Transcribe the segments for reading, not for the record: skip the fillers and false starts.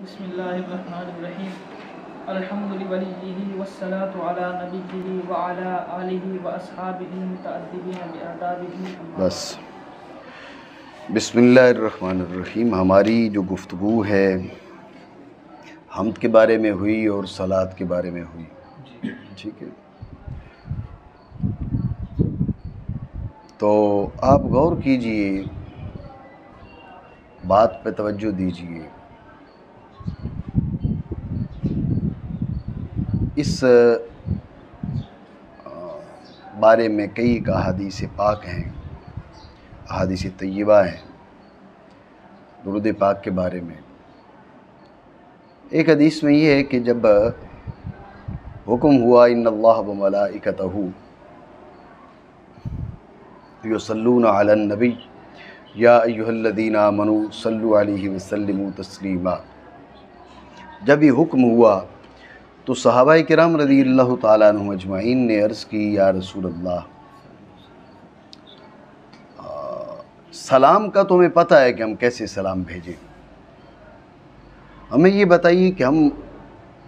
बिस्मिल्लाहिर्रहमानिर्रहीम अल्हम्दुलिल्लाहि वस्सलातु अला नबिय्यिहि व अला आलिहि व अस्हाबिहि मुतअद्दिबीन बिआदाबिहि। बस बिस्मिल्लाहिर्रहमानिर्रहीम। हमारी जो गुफ्तगू है हम्द के बारे में हुई और सलात के बारे में हुई, ठीक है। तो आप गौर कीजिए, बात पे तवज्जो दीजिए। इस बारे में कई अहादीस पाक हैं, अहादीस तय्यबा हैं दुरूद पाक के बारे में। एक हदीस में ये है कि जब हुक्म हुआ इन्नल्लाह व मलाइकतहू युसल्लूना अलन नबी या अय्युहल्लज़ीना आमनू सल्लु अलैहि व सल्लिमू तस्लीमा, जब ये हुक्म हुआ तो सहाबाए किराम रज़ियल्लाहु ताला अन्हुम अजमाइन ने अर्ज़ की, या रसूल अल्लाह, सलाम का तुम्हें पता है कि हम कैसे सलाम भेजें, हमें ये बताइए कि हम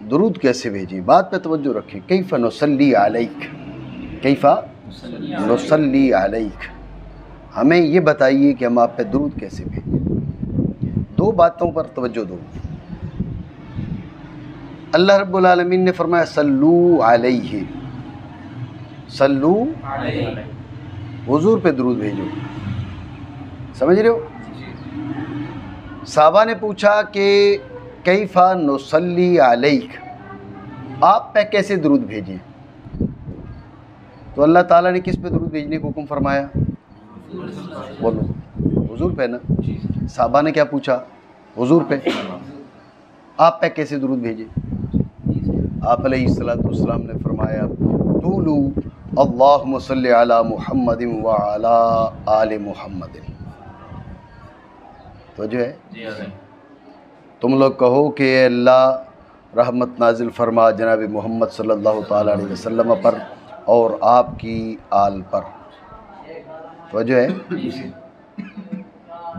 दुरूद कैसे भेजें। बात पे तवज्जो रखें। कैफ़ा नुसल्ली अलैक, कैफ़ा नुसल्ली अलैक, हमें ये बताइए कि हम आप पे दुरूद कैसे भेजें। दो बातों पर तवज्जो दो। अल्लाह रब्बुल आलमीन ने फरमाया सल्लू अलैहि, सल्लू हुजूर पे दुरूद भेजो। समझ रहे हो? साहबा ने पूछा कि कैफ़ा नुसल्ली अलैक, आप पे कैसे दुरूद भेजें। तो अल्लाह ताला ने किस पे दुरूद भेजने को हुक्म फरमाया? बोलो, हुजूर पे ना। साहबा ने क्या पूछा? हुजूर पे। आप पे कैसे दुरूद भेजे? आप अलैहिस्सलातु वस्सलाम ने फरमाया तूलू अल्लाहुम्मा सल्लि अला मुहम्मदिन व अला आले मुहम्मदिन। तो जो है तुम लोग कहो कि अल्लाह रहमत नाजिल फरमा जनाब मोहम्मद सल्लल्लाहु ताला अलैहि वसल्लम पर और आपकी आल पर। तो जो है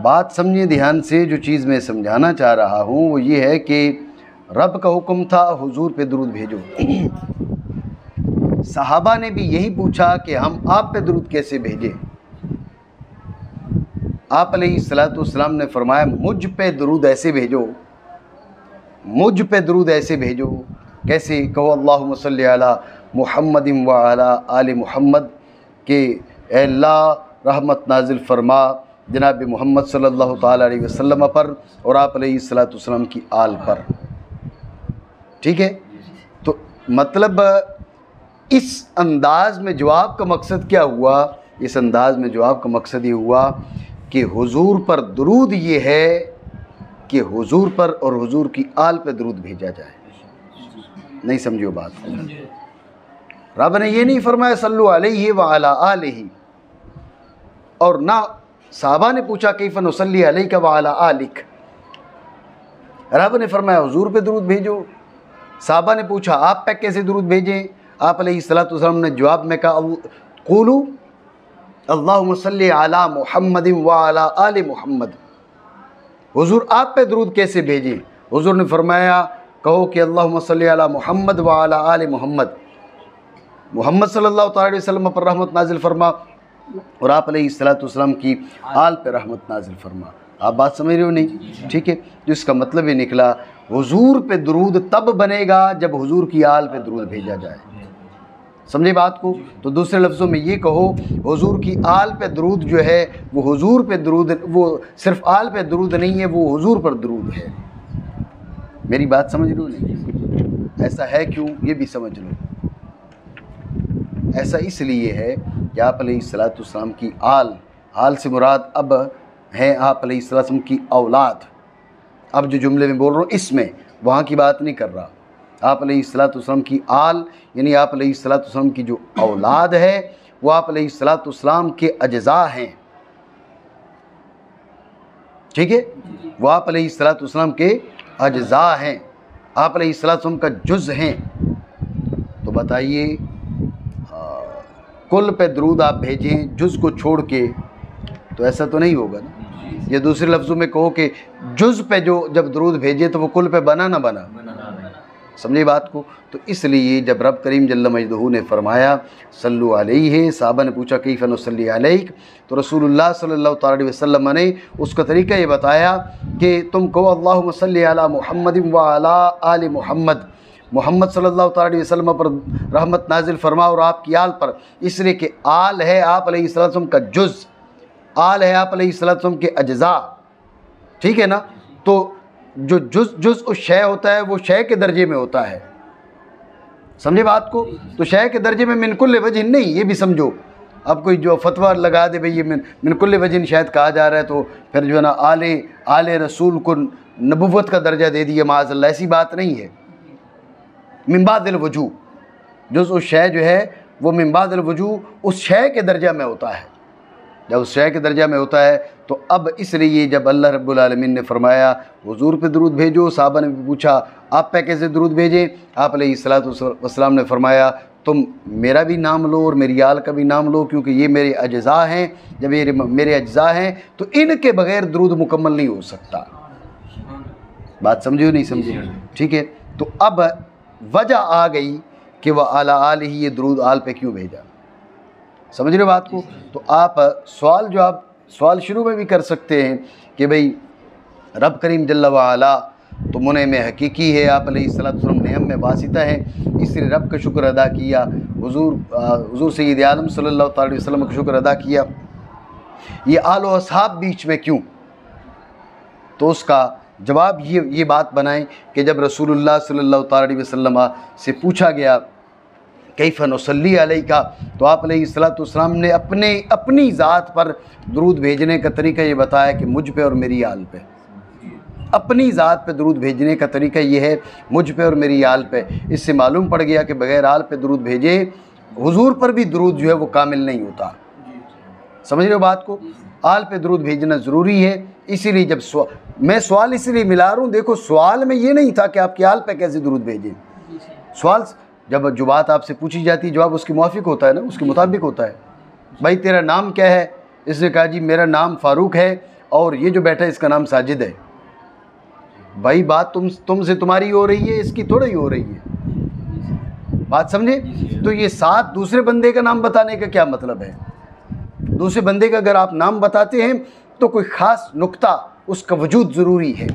बात समझिए ध्यान से। जो चीज़ मैं समझाना चाह रहा हूँ वो ये है कि रब का हुक्म था हुजूर पे दुरूद भेजो। सहाबा ने भी यही पूछा कि हम आप पे दुरूद कैसे भेजें। आप अलैहिस्सलातु वस्सलाम ने फरमाया मुझ पे दुरूद ऐसे भेजो, मुझ पे दुरूद ऐसे भेजो। कैसे? कहो अल्लाहुम्मा सल्लि अला मुहम्मदिन व अला आले मुहम्मद, के अल्लाह रहमत नाजिल फरमा जनाब मोहम्मद सल्लल्लाहु ताला अलैहि वसल्लम पर और आप अलैहिस्सलातु वस्सलाम की आल पर। ठीक है। तो मतलब इस अंदाज में जवाब का मकसद क्या हुआ? इस अंदाज में जवाब का मकसद ये हुआ कि हुजूर पर दुरूद ये है कि हुजूर पर और हुजूर की आल पर दुरूद भेजा जाए। नहीं समझियो बात? रब ने ये नहीं फरमाया सल्लु अलैहि व अला आलिहि, और ना साहबा ने पूछा कैफ़ा नुसल्ली अलैका व अला आलिक। रब ने फरमाया हुजूर पे दुरूद भेजो। साहबा ने पूछा आप पे कैसे दुरूद भेजें। आप अलैहिस्सलातु वस्सलाम ने जवाब में कहा क़ूलू अल्लाहुम्मा सल्लि अला मुहम्मदिन व अला आले मुहम्मद। हुजूर आप पे दुरूद कैसे भेजें? हुजूर ने फरमाया कहो कि अल्लाहुम्मा सल्लि अला मुहम्मद व अला आले मुहम्मद, मोहम्मद सल्लल्लाहु अलैहि वसल्लम पर रहमत नाजिल फरमा और आप अलैहिस्सलातु वस्सलाम की आल पे रहमत नाजिल फरमा। आप बात समझ रहे हो? नहीं? ठीक है। तो इसका मतलब ये निकला हुजूर पे दुरूद तब बनेगा जब हुजूर की आल पे दुरूद भेजा जाए। समझे बात को? तो दूसरे लफ्ज़ों में ये कहो हुजूर की आल पे दुरूद जो है वो हुजूर पे दुरूद, वो सिर्फ आल पे दुरूद नहीं है, वो हुजूर पर दुरूद है। मेरी बात समझ लो? नहीं? ऐसा है क्यों ये भी समझ लो। ऐसा इसलिए है कि आप अलैहिस्सलातु वस्सलाम की आल से मुराद अब है आप अलैहिस्सलातु वस्सलाम की औलाद। अब जो जुमले में बोल रहा हूँ इसमें वहाँ की बात नहीं कर रहा। आप अलैहिस्सलातु वस्सलाम की आल यानी आप अलैहिस्सलातु वस्सलाम की जो औलाद है वो आप अलैहिस्सलातु वस्सलाम के अज्ज़ा हैं। ठीक है। वो आप अलैहिस्सलातु वस्सलाम के अज्ज़ा हैं, आप अलैहिस्सलातु वस्सलाम का जुज़ हैं। तो बताइए कुल पे दुरूद आप भेजें जुज़ को छोड़ के, तो ऐसा तो नहीं होगा ना। या दूसरे लफ्ज़ों में कहो कि जुज़ पे जो जब दरूद भेजे तो वो कुल पे बना ना बना, समझे बात को। तो इसलिए जब रब करीम जल्ल मजदहू ने फरमाया सल्लु अलैहि, साहबा ने पूछा कैफ़ नुसल्ली अलैक, तो रसूलुल्लाह सल्लल्लाहु अलैहि वसल्लम ने उसका तरीका ये बताया कि तुम कहो अल्लाहुम्मा सल्ली अला मुहम्मद व अला आलि मुहम्मद, मोहम्मद सल्लल्लाहु अलैहि वसल्लम पर रहमत नाजिल फरमा और आपकी आल पर, इसलिए कि आल है आप अलैहिस्सलाम का जुज़, आल है आप अलैहिस्सलाम के अज्ज़ा, ठीक है ना। तो जो जुज़ उस शय होता है वो शय के दर्जे में होता है, समझे बात को। तो शय के दर्जे में मिन कुल्ल वजह नहीं, ये भी समझो। अब कोई जो फतवा लगा दे भाई ये मिन कुल्ल वजह शायद कहा जा रहा है तो फिर जो है ना आले रसूल को नबुव्वत का दर्जा दे दिया माज़अल्लाह, ऐसी बात नहीं है। मिन बादिल वजू, जुज़ उस शय जो है वो मिन बादिल वजू उस शय के दर्जा में होता है। जब उस शय के दर्जा में होता है तो अब इसलिए जब अल्लाह रब्बुल आलमीन ने फरमाया हुजूर पे दरूद भेजो, साहबा ने पूछा आप पे कैसे दरूद भेजें, आप अलैहिस्सलातु वस्सलाम ने फरमाया तुम मेरा भी नाम लो और मेरी आल का भी नाम लो, क्योंकि ये मेरे अज्ज़ा हैं। जब ये मेरे अज्ज़ा हैं तो इनके बग़ैर दरूद मुकम्मल नहीं हो सकता। बात समझो नहीं समझे, ठीक है। तो अब वजह आ गई कि वह आला आलिही, ये दरूद आल पे क्यों भेजा, समझ रहे हो बात को। तो आप सवाल शुरू में भी कर सकते हैं कि भाई रब करीम जल्ल व अला तो मुने में हकीकी है, आप अलैहिस्सलाम ने हम में वासिता है, इसलिए रब का शुक्र अदा किया, हुजूर सय्यद आलम सल्लल्लाहु अलैहि वसल्लम का शुक्र अदा किया। ये आल व असहाब बीच में क्यों, तो उसका जवाब ये बात बनाएं कि जब रसूलुल्लाह सल्लल्लाहु अलैहि वसल्लम से पूछा गया कैफ़ नुसल्ली अलैका, तो आप अलैहिस्सलाम ने अपनी ज़ात पर दरूद भेजने का तरीका ये बताया कि मुझ पे और मेरी आल पे। अपनी ज़ात पे दरूद भेजने का तरीका ये है मुझ पे और मेरी आल पे। इससे मालूम पड़ गया कि बग़ैर आल पे दरूद भेजे हुजूर पर भी दरूद जो है वो कामिल नहीं होता, समझ रहे हो बात को। आल पे दरूद भेजना ज़रूरी है। इसीलिए जब मैं सवाल इसलिए मिला रहा हूँ, देखो सवाल में ये नहीं था कि आपकी आल पे कैसे दरूद भेजें, सवाल जब जो बात आपसे पूछी जाती है जवाब उसके मुआफिक होता है ना, उसके मुताबिक होता है। भाई तेरा नाम क्या है, इसने कहा जी मेरा नाम फ़ारूक है और ये जो बैठा है इसका नाम साजिद है। भाई बात तुमसे तुम्हारी हो रही है, इसकी थोड़ी हो रही है, बात समझे। तो ये साथ दूसरे बंदे का नाम बताने का क्या मतलब है। दूसरे बंदे का अगर आप नाम बताते हैं तो कोई ख़ास नुक्ता उसका वजूद ज़रूरी है।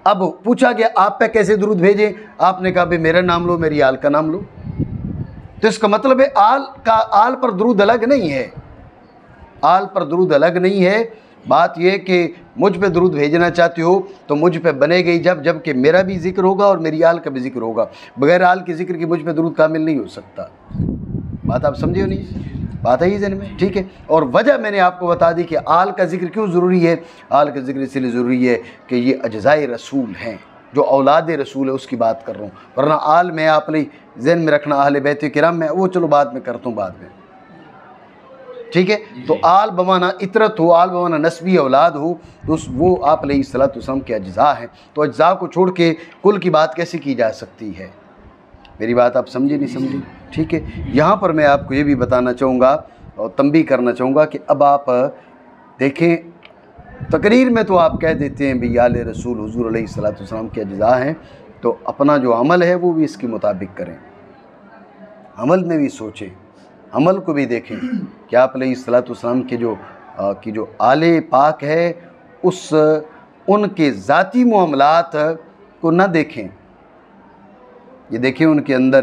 अब पूछा गया आप पे कैसे दरूद भेजें, आपने कहा भाई मेरा नाम लो मेरी आल का नाम लो, तो इसका मतलब है आल पर दरूद अलग नहीं है, आल पर दरूद अलग नहीं है। बात यह कि मुझ पे दरूद भेजना चाहते हो तो मुझ पे बनेगी जब कि मेरा भी जिक्र होगा और मेरी आल का भी जिक्र होगा। बगैर आल के जिक्र की मुझ पे दरूद कामिल नहीं हो सकता। बात आप समझे हो नहीं, बात आई जहन में, ठीक है। और वजह मैंने आपको बता दी कि आल का जिक्र क्यों ज़रूरी है। आल का जिक्र इसलिए ज़रूरी है कि ये अज्ज़ाए रसूल हैं, जो औलाद रसूल है उसकी बात कर रहा हूँ। वरना आल में आपने जहन में रखना अहले बैत किराम में, वो चलो बाद में करता हूँ बाद में, ठीक है। तो आल बमाना इतरत हो, आल बमाना नस्बी औलाद हो, तो वो आप अलैहिस्सलाम के अज्ज़ा हैं। तो अज्ज़ा को छोड़ के कुल की बात कैसे की जा सकती है। मेरी बात आप समझे नहीं समझे, ठीक है। यहाँ पर मैं आपको ये भी बताना चाहूँगा और तंबीह करना चाहूँगा कि अब आप देखें तकरीर में तो आप कह देते हैं भाई आले रसूल हुजूर अलैहिस्सलाम के अज्ज़ा हैं, तो अपना जो अमल है वो भी इसके मुताबिक करें, अमल में भी सोचें, अमल को भी देखें कि आप अलैहिस्सलाम के जो आले पाक है उनके ज़ाती मामलात को न देखें, ये देखें उनके अंदर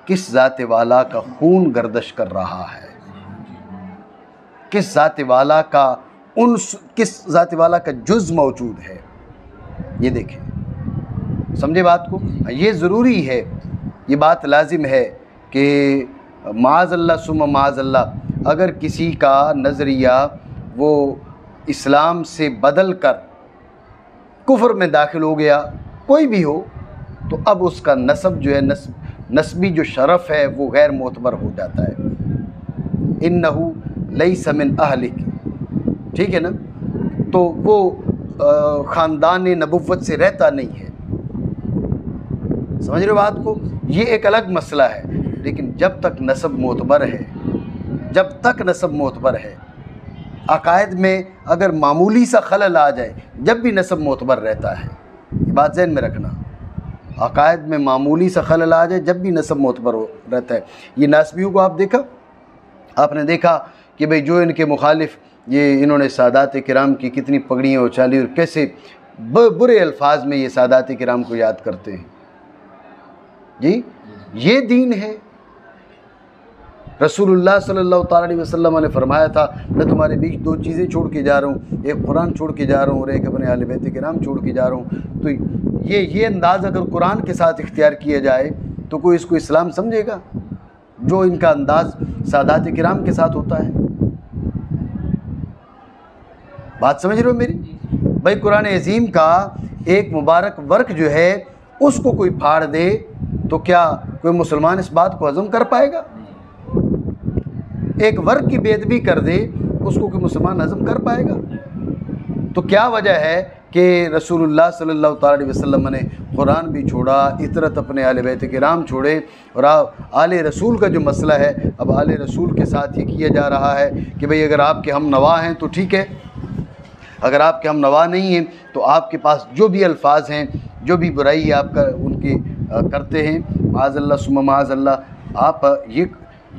किस ज़ात वाला का खून गर्दिश कर रहा है, किस ज़ात वाला का जुज़ मौजूद है, ये देखें, समझे बात को। ये ज़रूरी है, ये बात लाजिम है कि माज़अल्लाह सुम्मा माज़अल्लाह अगर किसी का नज़रिया वो इस्लाम से बदल कर कुफ्र में दाखिल हो गया, कोई भी हो, तो अब उसका नस्ब जो है नस्बी जो शरफ़ है वो गैर मोतबर हो जाता है। इन्नहु लैसा मिन अहलिक, ठीक है ना। तो वो ख़ानदान नबुव्वत से रहता नहीं है, समझ रहे हो बात को। ये एक अलग मसला है, लेकिन जब तक नस्ब मोतबर है, जब तक नस्ब मोतबर है अकायद में अगर मामूली सा खलल आ जाए, जब भी नसब मोतबर रहता है, ये बात ज़हन में रखना, अकायद में मामूली सा खलल आ जाए जब भी नसब मोतबर रहता है। ये नासबियों को आपने देखा कि भाई जो इनके मुखालिफ, ये इन्होंने सादात किराम की कितनी पगड़ियाँ उछाली और कैसे बुरे अल्फाज में ये सादात किराम को याद करते हैं। जी, ये दीन है। रसूलुल्लाह सल्लल्लाहु अलैहि वसल्लम ने फरमाया था, मैं तुम्हारे बीच दो चीज़ें छोड़ के जा रहा हूँ, एक कुरान छोड़ के जा रहा हूँ और एक अपने अहले बैत किराम छोड़ के जा रहा हूँ। तो ये अंदाज़ अगर कुरान के साथ इख्तियार किया जाए तो कोई इसको इस्लाम समझेगा, जो इनका अंदाज़ सादात किराम के साथ होता है। बात समझ रहे हो मेरी भाई? कुरान अज़ीम का एक मुबारक वर्क जो है उसको कोई फाड़ दे तो क्या कोई मुसलमान इस बात को हज़म कर पाएगा? एक वर्क की बेदबी कर दे उसको कोई मुसलमान हज़म कर पाएगा? तो क्या वजह है कि रसूलुल्लाह सल्लल्लाहु अलैहि वसल्लम ने कुरान भी छोड़ा, इतरत अपने आले बैत किराम छोड़े, और आले रसूल का जो मसला है, अब आले रसूल के साथ ये किया जा रहा है कि भाई अगर आपके हम नवा हैं तो ठीक है, अगर आपके हम नवा नहीं हैं तो आपके पास जो भी अल्फाज हैं, जो भी बुराई आपका उनकी करते हैं, माज़अल्लाह सुम्मा माज़अल्लाह, आप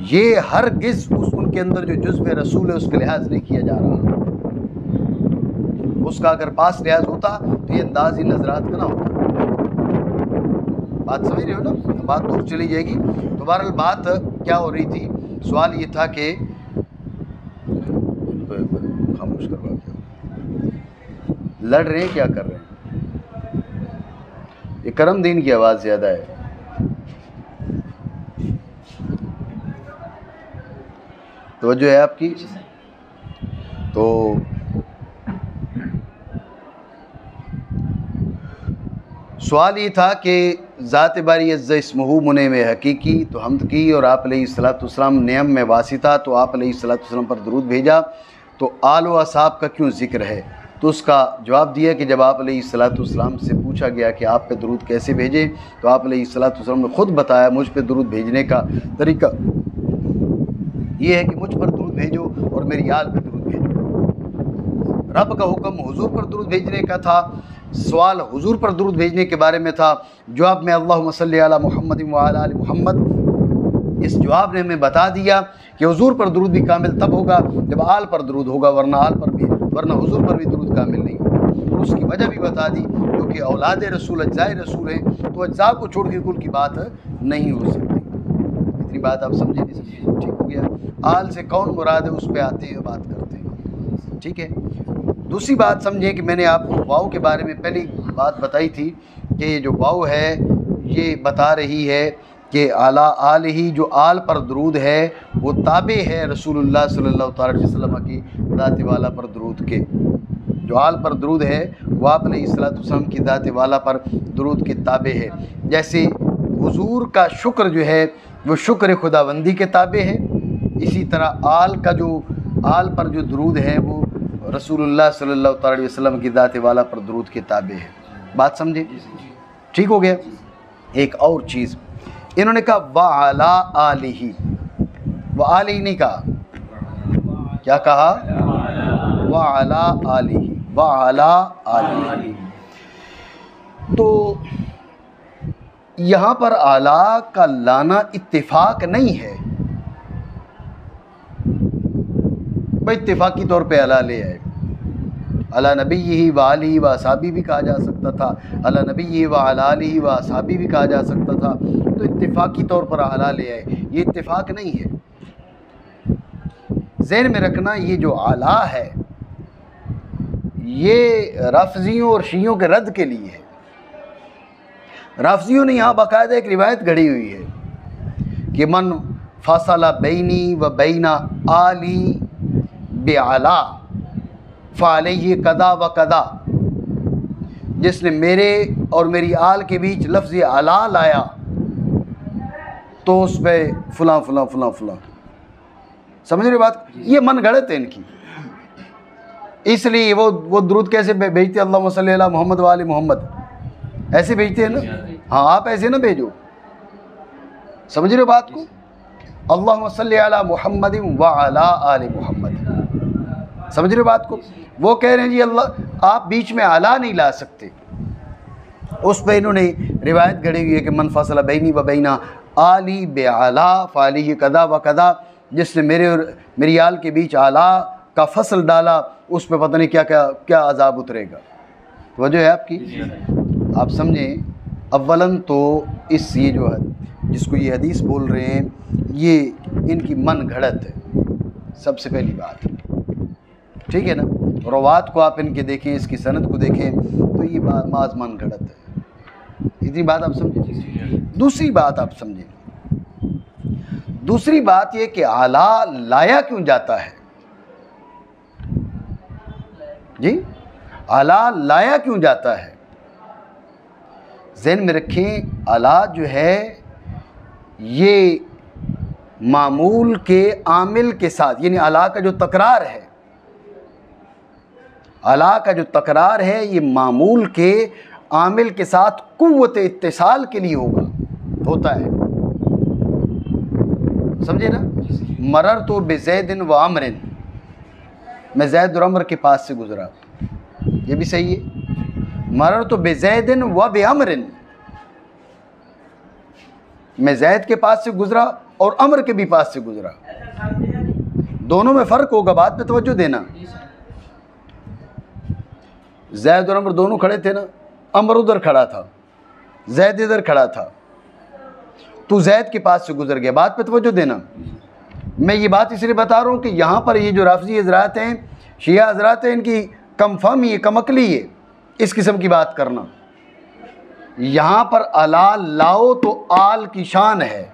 ये हरगिज़ उनके अंदर जो जुज़्व रसूल है उसका लिहाज नहीं किया जा रहा। उसका अगर पास लिहाज होता तो ये अंदाज ही नजरात का ना होता। बात समझ रहे हो ना? बात दूर चली जाएगी। तो बहरहाल बात क्या हो रही थी, सवाल ये था कि खामोश करवा के लड़ रहे हैं, क्या कर रहे हैं? ये करम दीन की आवाज़ ज़्यादा है। तो जो है आपकी, तो सवाल ये था कि ज़ात बारी अज़्ज़ा इस्मुहु मुनइम हकीकी, तो हमद की और आप अलैहिस्सलाम नियम में वासिता, तो आप अलैहिस्सलाम पर दरूद भेजा, तो आल व असहाब का क्यों ज़िक्र है? तो उसका जवाब दिया कि जब आप अलैहिस्सलाम से पूछा गया कि आप पे दरूद कैसे भेजें, तो आप अलैहिस्सलाम ने ख़ुद बताया मुझ पे दरूद भेजने का तरीका ये है कि मुझ पर दरूद भेजो और मेरी आल पे दरूद भेजो। रब का हुक्म हुजूर पर दरूद भेजने का था, सवाल हुजूर पर दरूद भेजने के बारे में था, जवाब में अल्लाहुम्मा सल्ली अला मुहम्मद व अला आलि मुहम्मद। इस जवाब ने हमें बता दिया कि हुजूर पर दरूद भी कामिल तब होगा जब आल पर दरूद होगा, वरना हुजूर पर भी दरूद कामिल नहीं होगा। और उसकी वजह भी बता दी, क्योंकि औलाद रसूल अज्जाए रसूल हैं, तो अज्जा को छोड़ के कुल की बात नहीं हो सकती। इतनी बात आप समझे नहीं समझे? ठीक हो गया। आल से कौन मुराद है उस पर आते हैं, बात करते हैं। ठीक है। दूसरी बात समझें कि मैंने आपको वाव के बारे में पहली बात बताई थी कि ये जो वाव है ये बता रही है कि आला आल ही, जो आल पर दरूद है वो ताबे है रसूलुल्लाह सल्लल्लाहु अलैहि वसल्लम की ज़ात वाला पर दरूद के। जो आल पर दरूद है वो आप अलैहिस्सलाम की ज़ात वाला पर दरूद के ताबे है। जैसे हुजूर का शुक्र जो है वो शुक्र खुदाबंदी के ताबे है, इसी तरह आल पर जो दरूद है वो रसूलुल्लाह सल्लल्लाहु अलैहि वसल्लम की ज़ात वाला पर दरूद के ताबे है। बात समझे? ठीक हो गया। एक और चीज़ इन्होंने कहा वअला आलिही, व आलिही नहीं कहा, क्या कहा? वअला आलिही, वअला आलिही। तो यहाँ पर आला का लाना इत्तिफाक नहीं है भाई, इत्तिफाकी तौर पे अला ले आए। अला नबी व आलिही व असहाबी भी कहा जा सकता था, अला नबी व अला आलिही व असहाबी भी कहा जा सकता था। तो इत्तिफाकी तौर पर अला ले आए, ये इत्तिफाक नहीं है। ज़हन में रखना, ये जो आला है ये राफ़िज़ियों और शियों के रद्द के लिए है। राफ़िज़ियों ने यहाँ बाकायदा एक रिवायत घड़ी हुई है कि मन फ़ासला बैनी व बैना आली बेआला फ़अलैहि कदा व कदा, जिसने मेरे और मेरी आल के बीच लफ्ज़ आला लाया तो उस पर फ़लाँ फ़लाँ फ़लाँ फ़लाँ। समझ रहे बात? ये मन गढ़त है इनकी। इसलिए वो दुरूद कैसे भेजते? अल्लाहुम्मा सल्ली अला मुहम्मद व आलि मुहम्मद, ऐसे भेजते हैं ना? हाँ, आप ऐसे ना भेजो। समझ रहे बात को? अल्लाहुम्मा सल्ली अला मुहम्मद व अला आलि मुहम्मद, समझ रहे हो बात को? वो कह रहे हैं जी अल्लाह आप बीच में आला नहीं ला सकते। उस पर इन्होंने रिवायत गढ़ी हुई है कि मन फसला बैनी व बैना आली बे आला फ़ाली कदा व कदा, जिसने मेरे और मेरी आल के बीच आला का फसल डाला उस पर पता नहीं क्या क्या क्या अजाब उतरेगा। वजह है आपकी, आप समझें। अव्वलन तो इस ये जो है जिसको ये हदीस बोल रहे हैं ये इनकी मन घड़त है, सबसे पहली बात, ठीक है ना। रवात को आप इनके देखें, इसकी सनद को देखें तो ये बात माज मन घड़त है। इतनी बात आप समझें। दूसरी बात आप समझें, दूसरी बात ये कि आला लाया क्यों जाता है जी, आला लाया क्यों जाता है? ज़हन में रखें, आला जो है ये मामूल के आमिल के साथ, यानी आला का जो तकरार है, आला का जो तकरार है ये मामूल के आमिल के साथ कुव्वत इत्तिसाल के लिए होता है। समझे ना? मरर तो बेज़ैदिन व अमरिन, मैं ज़ैद और अमर के पास से गुजरा, ये भी सही है। मरर तो बेज़ैदिन व बेअमरिन, मैं ज़ैद के पास से गुजरा और अमर के भी पास से गुजरा, दोनों में फ़र्क होगा, बात पे तवज्जो देना। ज़ैद और अमर दोनों खड़े थे ना, अमर उधर खड़ा था, ज़ैद इधर खड़ा था, तू ज़ैद के पास से गुजर गया, बात पे तवज्जो देना। मैं ये बात इसलिए बता रहा हूँ कि यहाँ पर ये जो राफ़ज़ी हज़रात हैं, शिया हज़रात हैं, इनकी कमफ़हमी है, कमअक्ली है इस किस्म की बात करना। यहाँ पर अला लाओ तो आल की शान है,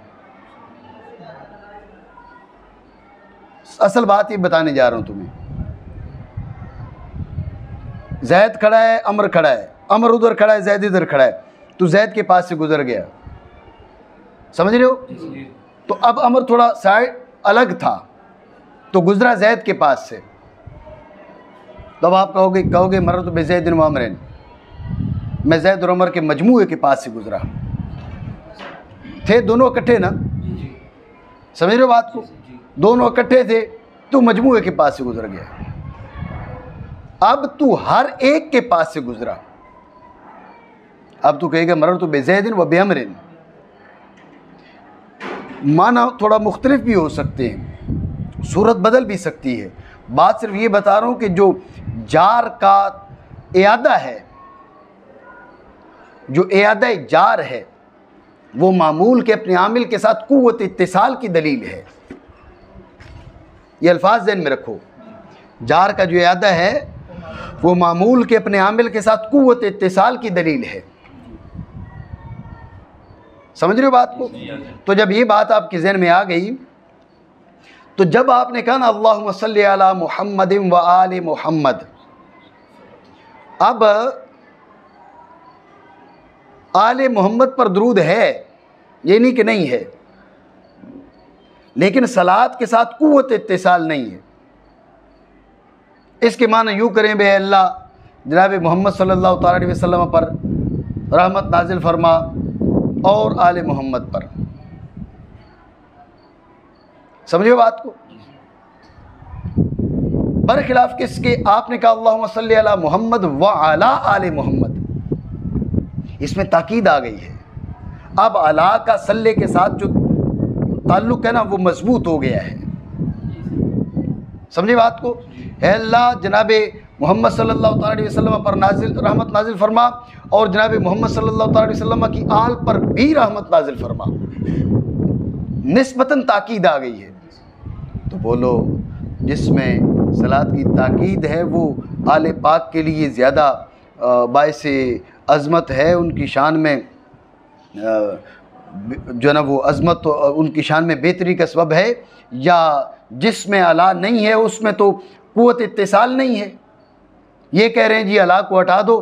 असल बात ये बताने जा रहा हूँ तुम्हें। ज़ैद खड़ा है, अमर खड़ा है, अमर उधर खड़ा है, ज़ैद इधर खड़ा है, तू ज़ैद के पास से गुजर गया, समझ रहे हो? तो अब अमर थोड़ा साइड अलग था तो गुजरा ज़ैद के पास से, तब आप कहोगे मरर तो बेज़ैदिन व अमरिन, मैं ज़ैद और अमर के मजमूए के पास से गुजरा, थे दोनों इकट्ठे ना, समझ रहे हो बात को? दोनों इकट्ठे थे, तू मजमूए के पास से गुजर गया, अब तू हर एक के पास से गुजरा। अब तू कहेगा मरर तो बेज़ैदिन व बेअमरिन, माना थोड़ा मुख्तलिफ भी हो सकते हैं, सूरत बदल भी सकती है। बात सिर्फ ये बता रहा हूँ कि जो जार का इयादा है, जो इयादा जार है, वो मामूल के अपने आमिल के साथ कुव्वत इत्तिसाल की दलील है। ये अल्फाज ज़हन में रखो, जार का जो इयादा है वो मामूल के अपने आमिल के साथ कुव्वत इत्तिसाल की दलील है। समझ रहे हो बात को? तो जब ये बात आपके ज़हन में आ गई, तो जब आपने कहा ना अल्लाहुम्मा सल्ली अला मुहम्मदिन व आले मुहम्मद, अब आले मोहम्मद पर दरूद है, ये नहीं कि नहीं है, लेकिन सलात के साथ कुव्वत इत्तिसाल नहीं है। इसके माने यूँ करें, बे अल्लाह जनाब मोहम्मद सल्लल्लाहु अलैहि वसल्लम पर रहमत नाजिल फरमा और आले मोहम्मद पर, समझिए बात को? बरखिलाफ किसके? आपने कहा अल्लाहुम्मा सल्ली अला मुहम्मद व अला आले मोहम्मद, इसमें ताकीद आ गई है। अब अला का सल्ले के साथ जो ताल्लुक़ है ना वो मजबूत हो गया है, समझे बात को? है अल्लाह जनाबे मोहम्मद सल्लल्लाहु अलैहि वसल्लम पर नाजिल रहमत नाजिल फरमा और जनाबे मोहम्मद सल्लल्लाहु अलैहि वसल्लम की आल पर भी रहमत नाजिल फरमा, निस्बतन ताकीद आ गई है। तो बोलो जिसमें सलात की ताकीद है वो आले पाक के लिए ज़्यादा बाइसे अज़मत है, उनकी शान में जो ना वो अज़मत तो उनकी शान में बेहतरी का सबब है, या जिसमें अला नहीं है उसमें तो कुव्वत इत्तिसाल नहीं है। ये कह रहे हैं जी अला को हटा दो,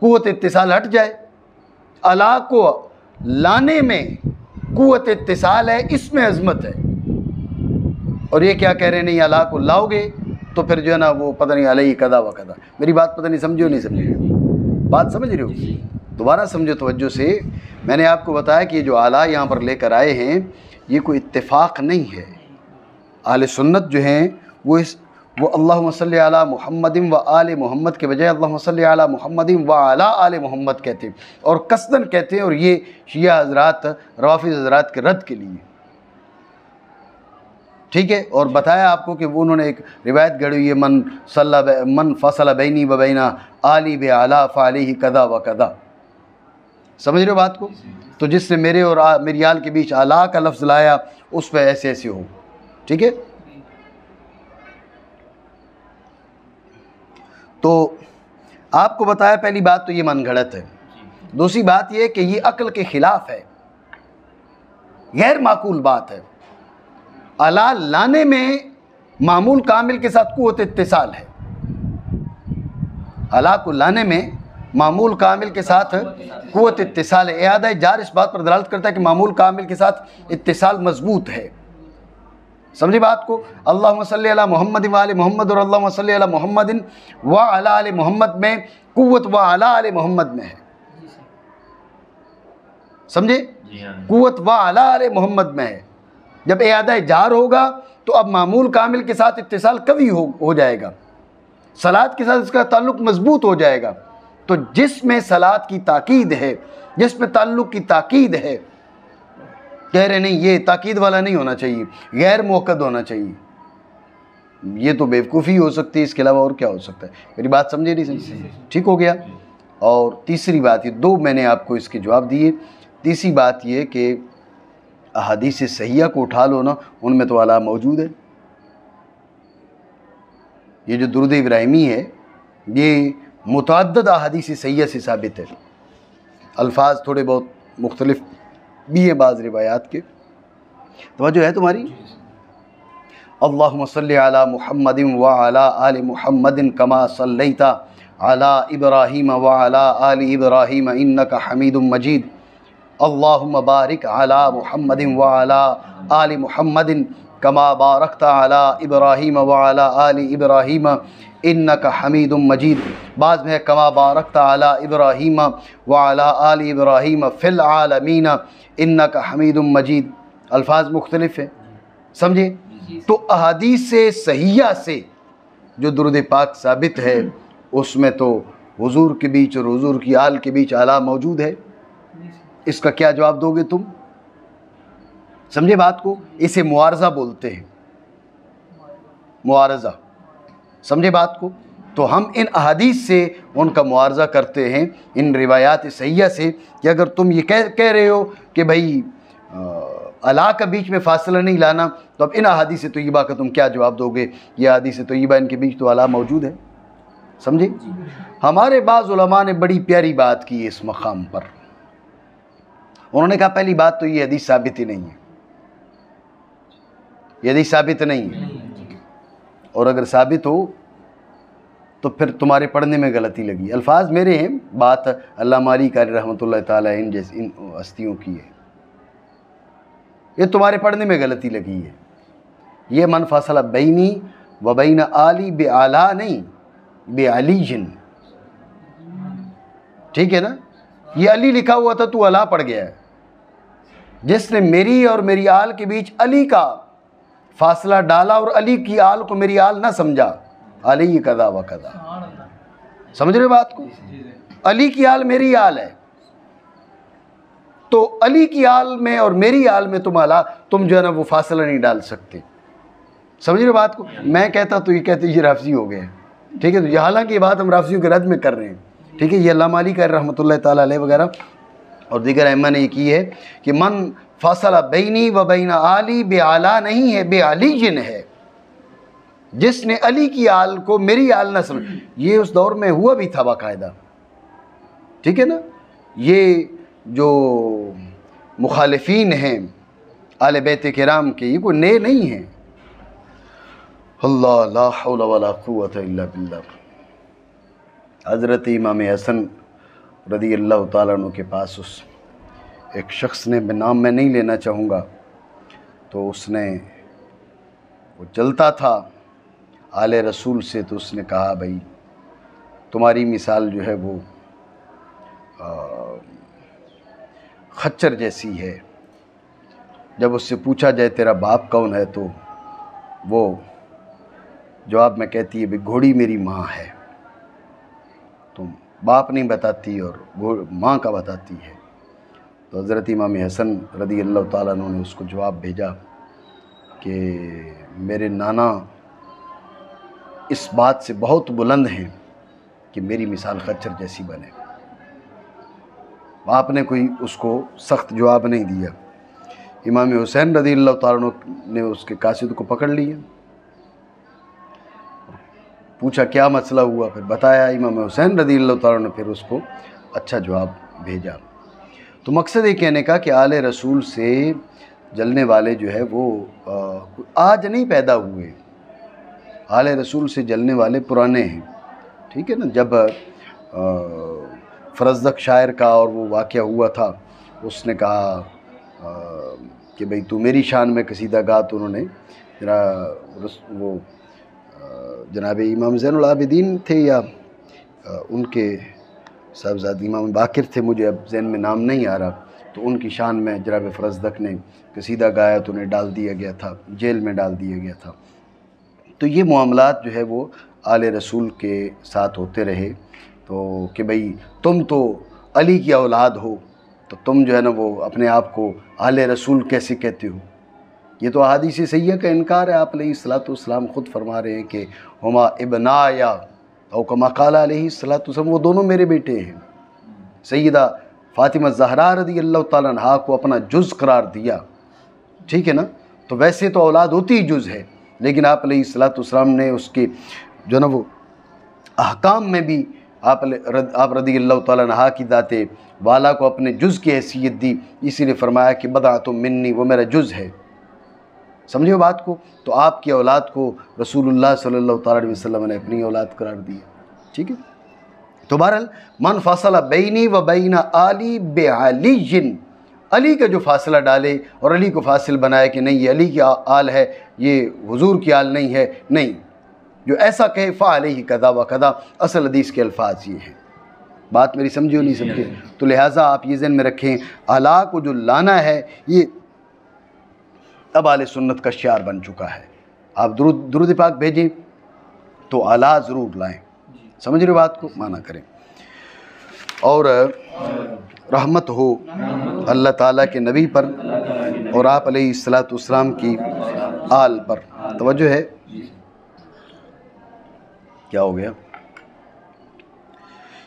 कुव्वत इत्तिसाल हट जाए। अला को लाने में कुव्वत इत्तिसाल है, इसमें अज़मत है, और ये क्या कह रहे हैं नहीं अला को लाओगे तो फिर जो है ना वो पता नहीं अलई कदा व कदा। मेरी बात पता नहीं समझो नहीं समझे, बात समझ रहे हो? दोबारा समझो तवज्जो से। मैंने आपको बताया कि जो आला यहाँ पर लेकर आए हैं ये कोई इत्तेफाक नहीं है। आले सुन्नत जो हैं वो वो अल्लाहुम्मा सल्ली अला मुहम्मदिन व आले मोहम्मद के बजाय अल्लाहुम्मा सल्ली अला मुहम्मदिन व अला आले मोहम्मद कहते हैं, और कसदन कहते हैं, और ये शिया हजरात रवाफिज़ हजरात के रद्द के लिए, ठीक है। और बताया आपको कि वो उन्होंने एक रिवायत गढ़ी हुई है, मन फसला बैनी व बैना आली बे आला फ़अलैहि कदा व कदा। समझ रहे हो बात को? तो जिसने मेरे और मेरी आल के बीच आला का लफ्ज़ लाया उस पर ऐसे ऐसे हो, ठीक है। तो आपको बताया पहली बात तो ये मन घड़त है। दूसरी बात ये कि ये अक्ल के ख़िलाफ़ है, गैर माकूल बात है। अला लाने में मामूल कामिल के साथ कुव्वत इत्तिसाल है, अला को लाने में मामूल कामिल के साथ कुव्वत इत्तिसाल है। इआदा जार इस बात पर दलालत करता है कि मामूल कामिल के साथ इत्तिसाल मजबूत है। समझी बात को? अल्लाहुम्मा सल्ली अला मुहम्मद व आले मोहम्मद और अल्लाहुम्मा सल्ली अला मुहम्मदिन व अला आले मोहम्मद में कुव्वत व अला आले मोहम्मद में है, समझे? कुव्वत व अला आले मोहम्मद में है। जब इआदा जार होगा तो अब मामूल कामिल के साथ इत्तिसाल कवी हो जाएगा, सलात के साथ इसका ताल्लुक़ मजबूत हो जाएगा। तो जिसमें सलात की ताकीद है, जिसमें ताल्लुक़ की ताकीद है, कह रहे नहीं ये ताकीद वाला नहीं होना चाहिए, गैर मुअक्कद होना चाहिए, ये तो बेवकूफ़ी हो सकती है, इसके अलावा और क्या हो सकता है? मेरी बात समझे नहीं समझे? ठीक हो गया। और तीसरी बात ये, दो मैंने आपको इसके जवाब दिए। तीसरी बात ये कि अहादीस सहिया को उठा लो ना, उनमें तो अला मौजूद है। ये जो दुरूद इब्राहिमी है ये मुतअद्दिद अहादीस सहिया से साबित है। अल्फाज थोड़े बहुत मुख्तलिफ भी हैं बाज़ रिवायात के, तवज्जो है तुम्हारी? अल्लाहुम्मा सल्ली अला मुहम्मदिन व अला आलि मुहम्मदिन कमा सल्लैता अला इब्राहीम व अला आलि इब्राहीम इन्नका हमीदुम मजीद। अल्लाहुम्मा बारिक अला मुहम्मदिन व अला आलि मुहम्मदिन कमा बारकता अला इब्राहीम व अला आलि इब्राहीम इन्नका हमीदुम मजीद। बाज़ में कमा बारकता अला इब्राहीम व अला आलि इब्राहीम फ़िल आलमीन इन्नका हमीदुम मजीद। अल्फाज मुख्तलिफ हैं, समझे? तो अहादीस सहिया से जो दुरूद पाक साबित है उसमें तो हुजूर के बीच और हुजूर की आल के बीच अला मौजूद है। इसका क्या जवाब दोगे तुम? समझे बात को? इसे मुआरज़ा बोलते हैं, मुआरज़ा, समझे बात को? तो हम इन अहादीस से उनका मुआरज़ा करते हैं, इन रिवायात सहिया से, कि अगर तुम ये कह रहे हो कि भाई अला का बीच में फ़ासला नहीं लाना, तो अब इन अहादीस तय्यबा का तुम क्या जवाब दोगे? ये अहादीस तय्यबा इनके बीच तो अला मौजूद है, समझे? हमारे बाज़ उलमा ने बड़ी प्यारी बात की है इस मकाम पर। उन्होंने कहा पहली बात तो ये हदीस साबित ही नहीं है, ये हदीस साबित नहीं है, और अगर साबित हो तो फिर तुम्हारे पढ़ने में गलती लगी। अल्फाज मेरे हैं, बात अल्लामा माली कारी रहमतुल्लाह ताला इन जैसी इन हस्तियों की है, ये तुम्हारे पढ़ने में गलती लगी है। ये मन फासला बैनी व बैन आली बे आला नहीं, बे अलीजन, ठीक है ना? ये अली लिखा हुआ था, तू अला पढ़ गया है। जिसने मेरी और मेरी आल के बीच अली का फासला डाला और अली की आल को मेरी आल ना समझा, अली कदा व कदा, समझ रहे बात को? अली की आल मेरी आल है, तो अली की आल में और मेरी आल में तुम जो है ना वो फासला नहीं डाल सकते, समझ रहे बात को? मैं कहता तो ये कहते ये राफजी हो गए, ठीक है? तो हालांकि ये बात हम राफजियों के रद्द में कर रहे हैं, ठीक है? ये अल्लामा माली कारी रहमतुल्लाह ताला अलैह वगैरह और दीगर अइम्मा ने ये की है कि मन फासला बैनी व बैन आली बे आला नहीं है, बे अलीजन है। जिसने अली की आल को मेरी आल ना समझ, ये उस दौर में हुआ भी था बाकायदा, ठीक है ना? ये जो मुखालिफीन हैं आले बैत किराम के, ये कोई नए नहीं हैं। अल्लाह ला हौला वला कुव्वता इल्ला बिल्लाह। हज़रत इमाम हसन रज़ी अल्लाह ताला अन्हु के पास उस एक शख्स ने, नाम मैं नहीं लेना चाहूँगा, तो उसने वो चलता था आले रसूल से, तो उसने कहा भाई तुम्हारी मिसाल जो है वो खच्चर जैसी है। जब उससे पूछा जाए तेरा बाप कौन है, तो वो जवाब में कहती है भाई घोड़ी मेरी माँ है, तो बाप नहीं बताती और माँ का बताती है। तो हज़रत इमाम हसन रदी अल्लाह ताला अन्हु ने उसको जवाब भेजा कि मेरे नाना इस बात से बहुत बुलंद हैं कि मेरी मिसाल खच्चर जैसी बने। आपने कोई उसको सख्त जवाब नहीं दिया। इमाम हुसैन रज़ी अल्लाह ताला ने उसके कासिद को पकड़ लिया, पूछा क्या मसला हुआ, फिर बताया। इमाम हुसैन रज़ी अल्लाह ताला ने फिर उसको अच्छा जवाब भेजा। तो मकसद ये कहने का कि आले रसूल से जलने वाले जो है वो आज नहीं पैदा हुए, आले रसूल से जलने वाले पुराने हैं, ठीक है ना। जब फरज़दक शायर का और वो वाक़या हुआ था, उसने कहा कि भाई तू मेरी शान में कसीदा गा, तो उन्होंने वो जनाब इमाम ज़ैनुल आबिदीन थे या उनके साहबजाद इमाम बाकिर थे, मुझे अब ज़हन में नाम नहीं आ रहा, तो उनकी शान में जनाब फरज़दक ने कसीदा गाया तो उन्हें डाल दिया गया था, जेल में डाल दिया गया था। तो ये मामलात जो है वो आले रसूल के साथ होते रहे। तो कि भाई तुम तो अली की औलाद हो, तो तुम जो है ना वो अपने आप को आले रसूल कैसे कहते हो। ये तो अहादीस सहीह का इनकार है। आप अलैहिस्सलाम ख़ुद फरमा रहे हैं कि हुमा इब्नाया औ कमा क़ाला अलैहिस्सलाम, वो दोनों मेरे बेटे हैं। सैयदा फ़ातिमा ज़हरा रज़ी अल्लाह ताला अन्हा को अपना जुज़ करार दिया, ठीक है ना। तो वैसे तो औलाद होती ही जुज़ है, लेकिन आप अलैहिस्सलाम ने उसके जो ना वो अहकाम में भी आप रज़ी अल्लाह ताला अन्हा की दाते वाला को अपने जुज़ की हैसियत दी, इसीलिए फरमाया कि बदअतुम मिन्नी, वो मेरा जुज़ है। समझिए बात को। तो आपकी औलाद को रसूलुल्लाह सल्लल्लाहु अलैहि वसल्लम ने अपनी औलाद करार दिया, ठीक है। तो बहरहाल मन फासला बैनी व बैना आली बेअलीजिन, अली का जो फासला डाले और अली को फासिल बनाए कि नहीं ये अली की आल है, ये हुजूर की आल नहीं है, नहीं, जो ऐसा कहे फ़अलैहि कदा व कदा, असल हदीस के अल्फाज ये हैं। बात मेरी समझी हो नहीं समझे। तो लिहाजा आप ये ज़हन में रखें, अला को जो लाना है ये अब आले सुन्नत का शियार बन चुका है। आप दुरूद पाक भेजें तो अला ज़रूर लाएं। समझ रहे बात को, माना करें। और रहमत हो अल्लाह ताला के नबी पर और आप अलैहिस्सलाम की आल पर। तवज्जो है, क्या हो गया।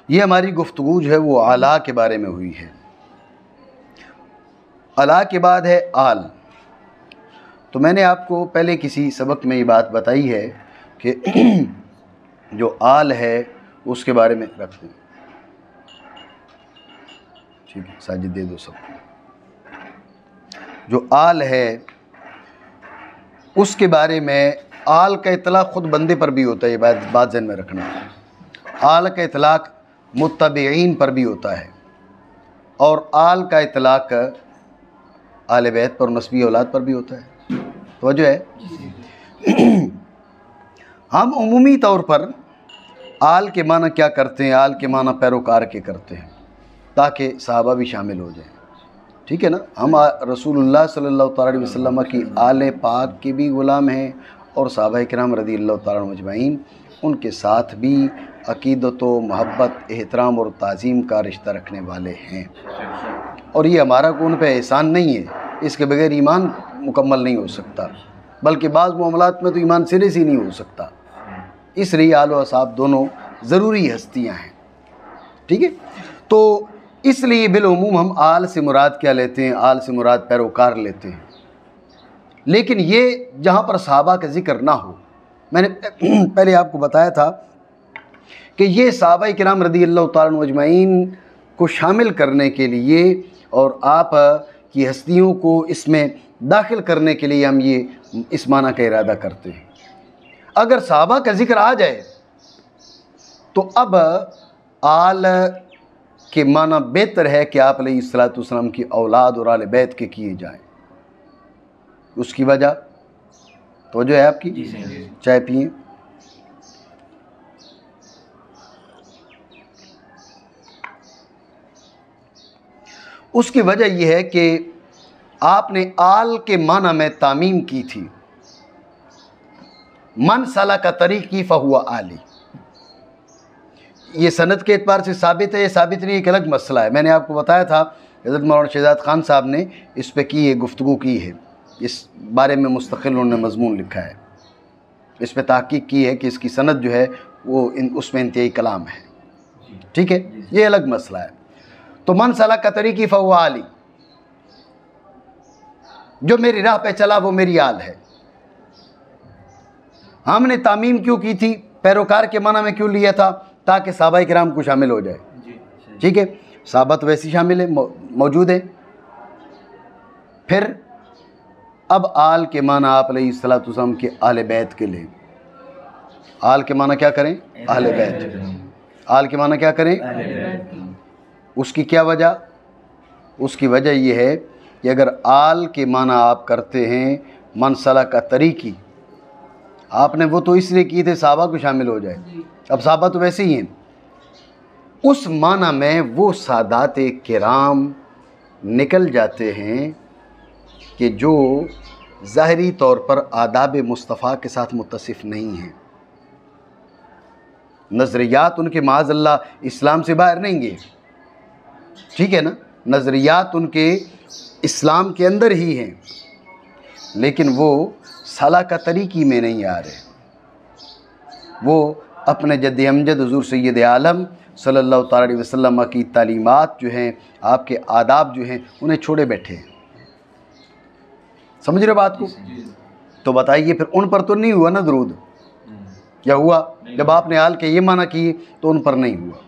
ये हमारी गुफ्तगू जो है वो आला के बारे में हुई है। अला के बाद है आल। तो मैंने आपको पहले किसी सबक में ये बात बताई है कि जो आल है उसके बारे में रख दें, ठीक है, साजिद दे दो सबको। जो आल है उसके बारे में, आल का इतलाक़ ख़ुद बंदे पर भी होता है, ये बात ज़हन में रखना। आल का इतलाक़ मुत्तबईन पर भी होता है और आल का इतलाक़ आले बैत पर, नस्बी औलाद पर भी होता है। तो वजह है हम उमूमी तौर पर आल के माना क्या करते हैं, आल के माना पैरोकार के करते हैं ताकि सहाबा भी शामिल हो जाएं, ठीक है ना। हम रसूलुल्लाह सल्लल्लाहु अलैहि वसल्लम की आले पाक के भी ग़ुलाम हैं और सहाबा किराम रज़ी अल्लाह तआला अन्हुम अजमईन उनके साथ भी अक़ीदत व मोहब्बत, एहतराम और ताज़ीम का रिश्ता रखने वाले हैं। और ये हमारा को उन पर एहसान नहीं है, इसके बगैर ईमान मुकम्मल नहीं हो सकता, बल्कि बाज़ मामलात में तो ईमान सिरे से नहीं हो सकता। इसलिए आल व असहाब दोनों ज़रूरी हस्तियाँ हैं, ठीक है। तो इसलिए बिलउमूम हम आल से मुराद क्या लेते हैं, आल से मुराद पैरोकार लेते हैं। लेकिन ये जहाँ पर सहाबा का ज़िक्र ना हो, मैंने पहले आपको बताया था कि ये सहाबा किराम रज़ी अल्लाह तआला अन्हुम अजमईन को शामिल करने के लिए और आप की हस्तियों को इसमें दाखिल करने के लिए हम ये इस माना का इरादा करते हैं। अगर सहाबा का ज़िक्र आ जाए तो अब आल के माना बेहतर है कि आप अलैहिस्सलाम की औलाद और आले बैत के किए जाएं। उसकी वजह तो जो है आपकी, चाय पिए। उसकी वजह यह है कि आपने आल के माना में तामीम की थी। मन सलका तरीकी फहुआ आली। ये सनद के एतबार से साबित है, ये साबित नहीं, एक अलग मसला है। मैंने आपको बताया था हज़रत मौलाना शहजाद खान साहब ने इस पे की है, गुफ्तगू की है, इस बारे में मुस्तकिल उन्होंने मजमून लिखा है, इस पे तहकीक की है कि इसकी सनद जो है वो उसमें इंतहाई कलाम है। ठीक है, ये अलग मसला है। तो मन सलका तरीकी फहुआ आली, जो मेरी राह पे चला वो मेरी आल है। हमने तामीम क्यों की थी, पैरोकार के माना में क्यों लिया था, ताकि सहाबा किराम को शामिल हो जाए। ठीक है, सहाबा तो वैसे शामिल है, मौजूद है। फिर अब आल के माना आप अलैहिस्सलाम के आले बैत के लिए, आल के माना क्या करें, आले बैत। आल के माना क्या करें, उसकी क्या वजह, उसकी वजह यह है कि अगर आल के माना आप करते हैं मन सलका तरीकी, आपने वो तो इसलिए किए थे सहाबा को शामिल हो जाए, अब सहाबा तो वैसे ही हैं, उस माना में वो सादात किराम निकल जाते हैं कि जो ज़ाहरी तौर पर आदाब मुस्तफ़ा के साथ मुत्तसिफ़ नहीं हैं। नज़रियात उनके माज़अल्लाह इस्लाम से बाहर नहीं गए, ठीक है ना, नज़रियात उनके इस्लाम के अंदर ही हैं, लेकिन वो सलका तरीकी में नहीं आ रहे। वो अपने जद्द अमजद हुज़ूर सैयद आलम सल्लल्लाहु अलैहि वसल्लम की तालीमात जो हैं, आपके आदाब जो हैं, उन्हें छोड़े बैठे हैं। समझ रहे बात को? तो बताइए फिर उन पर तो नहीं हुआ ना दरूद, क्या हुआ? जब आपने आल के ये माना किए तो उन पर नहीं हुआ।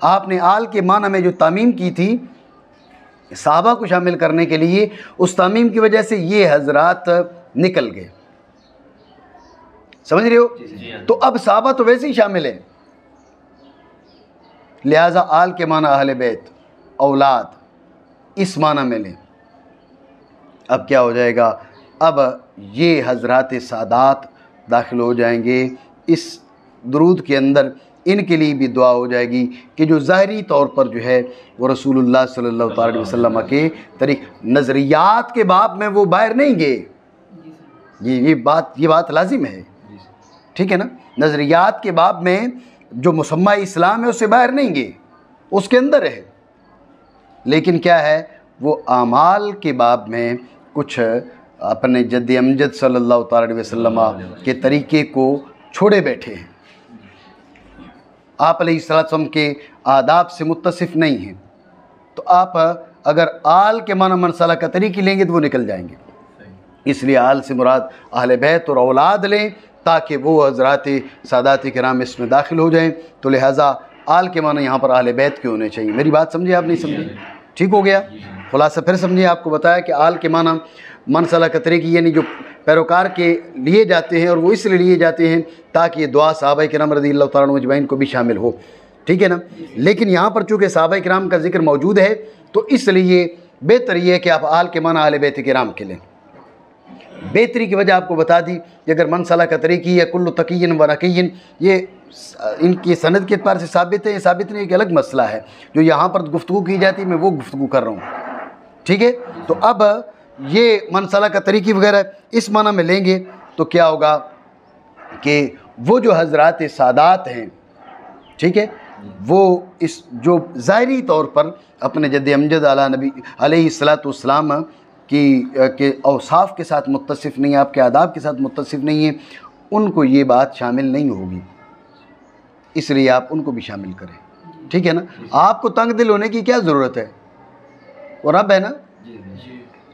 आपने आल के माना में जो तामीम की थी सहाबा को शामिल करने के लिए, उस तामीम की वजह से ये हजरात निकल गए। समझ रहे हो? तो अब सहाबा तो वैसे ही शामिल है, लिहाजा आल के माना अहले बैत, औलाद, इस माना में लें। अब क्या हो जाएगा, अब ये हजरात सादात दाखिल हो जाएंगे इस दरूद के अंदर। इनके लिए भी दुआ हो जाएगी कि जो ज़ाहरी तौर पर जो है वो रसूलुल्लाह सल्लल्लाहु अलैहि वसल्लम के तरीक़ नज़रियात के बाब में वो बाहर नहीं गए। ये बात लाजिम है, ठीक है ना। नज़रियात के बाब में जो मुसम्मा इस्लाम है उससे बाहर नहीं गए, उसके अंदर है, लेकिन क्या है, वो आमाल के बाब में कुछ अपने जद्द अमजद सल्लल्लाहु अलैहि वसल्लम के तरीक़े को छोड़े बैठे हैं, आप अलैहिस्सलाम के आदाब से मुत्तसिफ़ नहीं हैं। तो आप अगर आल के माना मन सलका तरीक़ी लेंगे तो वो निकल जाएंगे। इसलिए आल से मुराद अहले बैत और औलाद लें, ताकि वो हज़रात सादात किराम इसमें दाखिल हो जाएं। तो लिहाजा आल के माना यहाँ पर अहले बैत के होने चाहिए। मेरी बात समझे आप? नहीं समझे? ठीक हो गया? खुलासा फिर समझिए। आपको बताया कि आल के माना मन सलका तरीक़ी यानी जो पैरोकार के लिए जाते हैं, और वो इसलिए लिए जाते हैं ताकि ये दुआ सहाबा किराम रज़ियल्लाहु तआला अन्हुम अजमईन को भी शामिल हो, ठीक है ना। लेकिन यहाँ पर चूँकि सहाबा किराम का जिक्र मौजूद है तो इसलिए बेहतर ये है कि आप आल के माना अहले बैत किराम के लें। बेहतरी की वजह आपको बता दी कि अगर मन सलका तरीक़ी या कुल्लु तक़िय्यिन व नक़िय्यिन, ये इनकी सनद के एतबार से साबित है, ये साबित नहीं, एक अलग मसला है। जो यहाँ पर गुफ्तगू की जाती है मैं वो गुफ्तगू कर रहा हूँ, ठीक है। तो अब ये मन सलका तरीक़ी वगैरह इस माना में लेंगे तो क्या होगा कि वो जो हज़रात सादात हैं, ठीक है, वो इस जो ज़ाहरी तौर पर अपने जद्द अमजद आला नबी अलैहिस्सलातु वस्सलाम के औसाफ के साथ मुत्तसिफ़ नहीं है, आपके आदाब के साथ मुत्तसिफ़ नहीं है, उनको ये बात शामिल नहीं होगी। इसलिए आप उनको भी शामिल करें, ठीक है ना। आपको तंग दिल होने की क्या ज़रूरत है? वो रब है ना,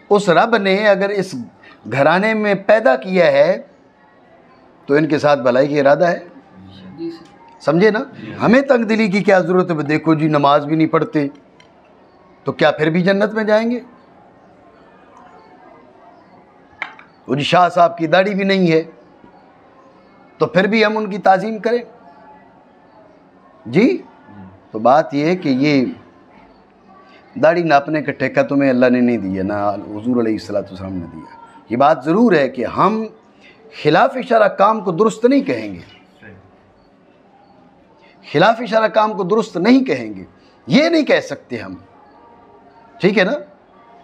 उस रब ने अगर इस घराने में पैदा किया है तो इनके साथ भलाई का इरादा है, समझे ना। हमें तंग दिली की क्या ज़रूरत है? देखो जी नमाज भी नहीं पढ़ते तो क्या फिर भी जन्नत में जाएंगे? वो जी शाह साहब की दाढ़ी भी नहीं है तो फिर भी हम उनकी ताज़ीम करें जी। तो बात यह है कि ये दाढ़ी नापने का ठेका तुम्हें अल्लाह ने नहीं दिया, ना हुज़ूर अलैहिस्सलाम ने दिया। ये बात ज़रूर है कि हम खिलाफ इशारा काम को दुरुस्त नहीं कहेंगे, खिलाफ इशारा काम को दुरुस्त नहीं कहेंगे, ये नहीं कह सकते हम, ठीक है ना।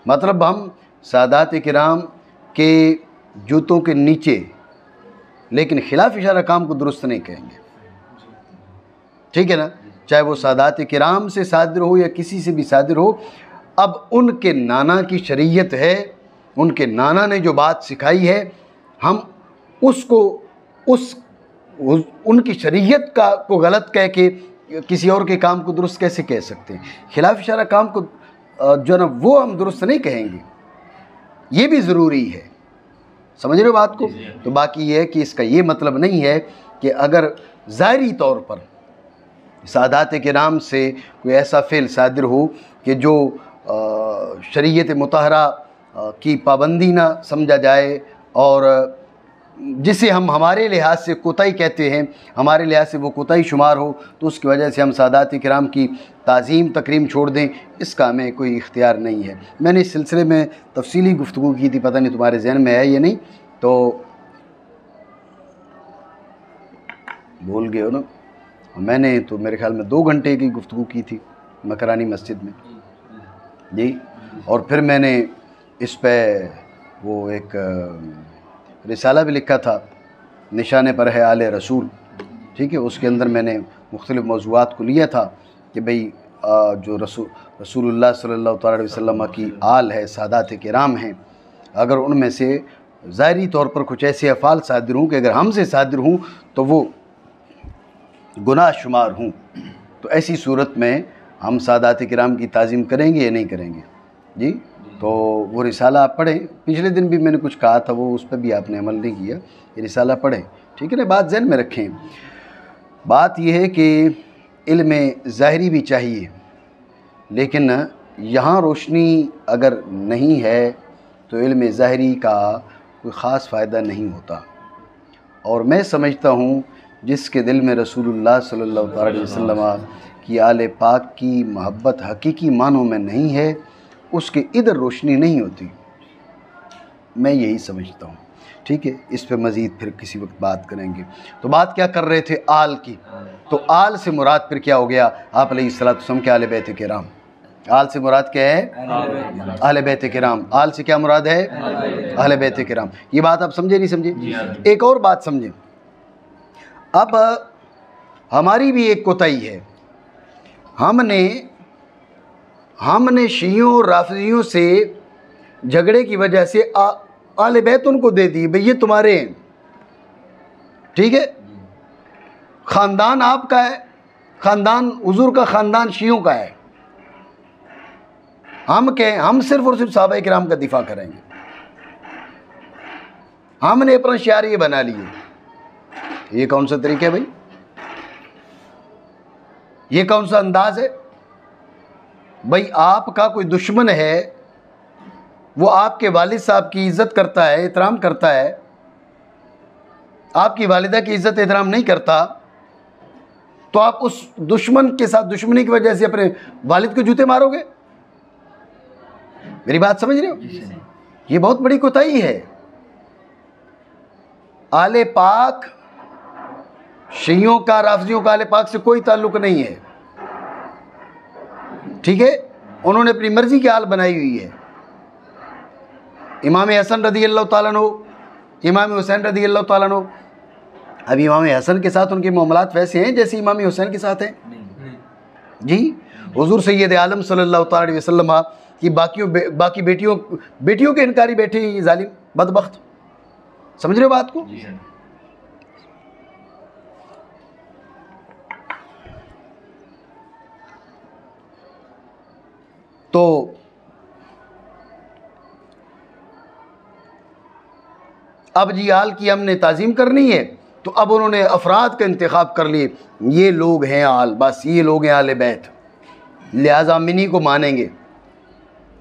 मतलब हम सादात किराम के जूतों के नीचे लेकिन खिलाफ इशारा काम को दुरुस्त नहीं कहेंगे। ठीक है ना, चाहे वो सादात किराम से सादिर हो या किसी से भी सादिर हो। अब उनके नाना की शरीयत है, उनके नाना ने जो बात सिखाई है, हम उसको उनकी शरीयत को गलत कह के किसी और के काम को दुरुस्त कैसे कह सकते हैं। खिलाफ इशारा काम को जो ना वो हम दुरुस्त नहीं कहेंगे, ये भी ज़रूरी है। समझ रहे हो बात को? तो बाकी ये है कि इसका ये मतलब नहीं है कि अगर ज़ाहिरी तौर पर सादात किराम से कोई ऐसा फ़ेल सादिर हो कि जो शरीयत मुतहरा की पाबंदी ना समझा जाए और जिसे हम हमारे लिहाज से कोताही कहते हैं, हमारे लिहाज से वो कोताही शुमार हो, तो उसकी वजह से हम सादात किराम की ताज़ीम तकरीम छोड़ दें, इसका हमें कोई इख्तियार नहीं है। मैंने इस सिलसिले में तफसीली गुफ्तगू की थी, पता नहीं तुम्हारे जहन में है या नहीं, तो भूल गए हो ना। मैंने तो मेरे ख्याल में 2 घंटे की गुफ्तगू की थी मकरानी मस्जिद में जी। और फिर मैंने इस पर वो एक रिसाला भी लिखा था, निशाने पर है आले रसूल। ठीक है, उसके अंदर मैंने मुख्तलिफ़ मौज़ूआत को लिया था कि भाई जो रसूलुल्लाह सल्लल्लाहु अलैहि वसल्लम की आल है, सादात किराम हैं, अगर उनमें से ज़ाहिरी तौर पर कुछ ऐसे अफ़ाल सादिर हों कि अगर हमसे सादिर हों तो वो गुनाह शुमार हों, तो ऐसी सूरत में हम सादात किराम की ताज़ीम करेंगे या नहीं करेंगे जी। तो वो रिसाला आप पढ़ें, पिछले दिन भी मैंने कुछ कहा था, वो उस पर भी आपने अमल नहीं किया, ये रिसाला पढ़ें। ठीक है ना, बात ज़हन में रखें। बात यह है कि इल्म ज़ाहिरी भी चाहिए, लेकिन यहाँ रोशनी अगर नहीं है तो इल्म ज़ाहिरी का कोई ख़ास फ़ायदा नहीं होता। और मैं समझता हूँ जिसके दिल में रसूलुल्लाह सल्लल्लाहु अलैहि वसल्लम की आले पाक की मोहब्बत हकीकी मानों में नहीं है, उसके इधर रोशनी नहीं होती, मैं यही समझता हूँ। ठीक है, इस पे मज़ीद फिर किसी वक्त बात करेंगे। तो बात क्या कर रहे थे? आल की। तो आल से मुराद फिर क्या हो गया? आप अलैहिस्सलाम के आले बैत किराम। आल से मुराद क्या है? अहले बैत किराम। आल से क्या मुराद है? अहले बैत किराम। ये बात आप समझे नहीं समझे? एक और बात समझे, अब हमारी भी एक कोताही है। हमने शियों और राफिजियों से झगड़े की वजह से आले बैत उनको दे दी, भाई ये तुम्हारे हैं। ठीक है, ख़ानदान आपका है, ख़ानदान हुजूर का ख़ानदान शियों का है। हम सिर्फ और सिर्फ सहाबा किराम का दिफा करेंगे। हमने अपना शियार ये बना लिए। ये कौन सा तरीका है भाई? ये कौन सा अंदाज है भाई? आपका कोई दुश्मन है, वो आपके वालिद साहब की इज़्ज़त करता है, एहतराम करता है, आपकी वालिदा की इज़्ज़त एहतराम नहीं करता, तो आप उस दुश्मन के साथ दुश्मनी की वजह से अपने वालिद को जूते मारोगे? मेरी बात समझ रहे हो? ये बहुत बड़ी कोताही है। आले पाक, शियों का, राफिजियों का आले पाक से कोई ताल्लुक नहीं है। ठीक है, उन्होंने अपनी मर्जी की आल बनाई हुई है। इमाम हसन रज़ी अल्लाह तआला अन्हु, इमाम हुसैन रज़ी अल्लाह तआला अन्हु, अब इमाम हसन के साथ उनके मामलात वैसे हैं जैसे इमाम हुसैन के साथ हैं जी। हुजूर सैयद आलम सल्लल्लाहु अलैहि वसल्लम की बाकी बेटियों के इनकारी बैठे ये जालिम बदबख्त। समझ रहे हो बात को? तो अब जी आल की हमने ताज़ीम करनी है, तो अब उन्होंने अफराद का इंतखाब कर लिए, ये लोग हैं आल, बस ये लोग हैं आले बैत, लिहाजा हम इन्हीं को मानेंगे।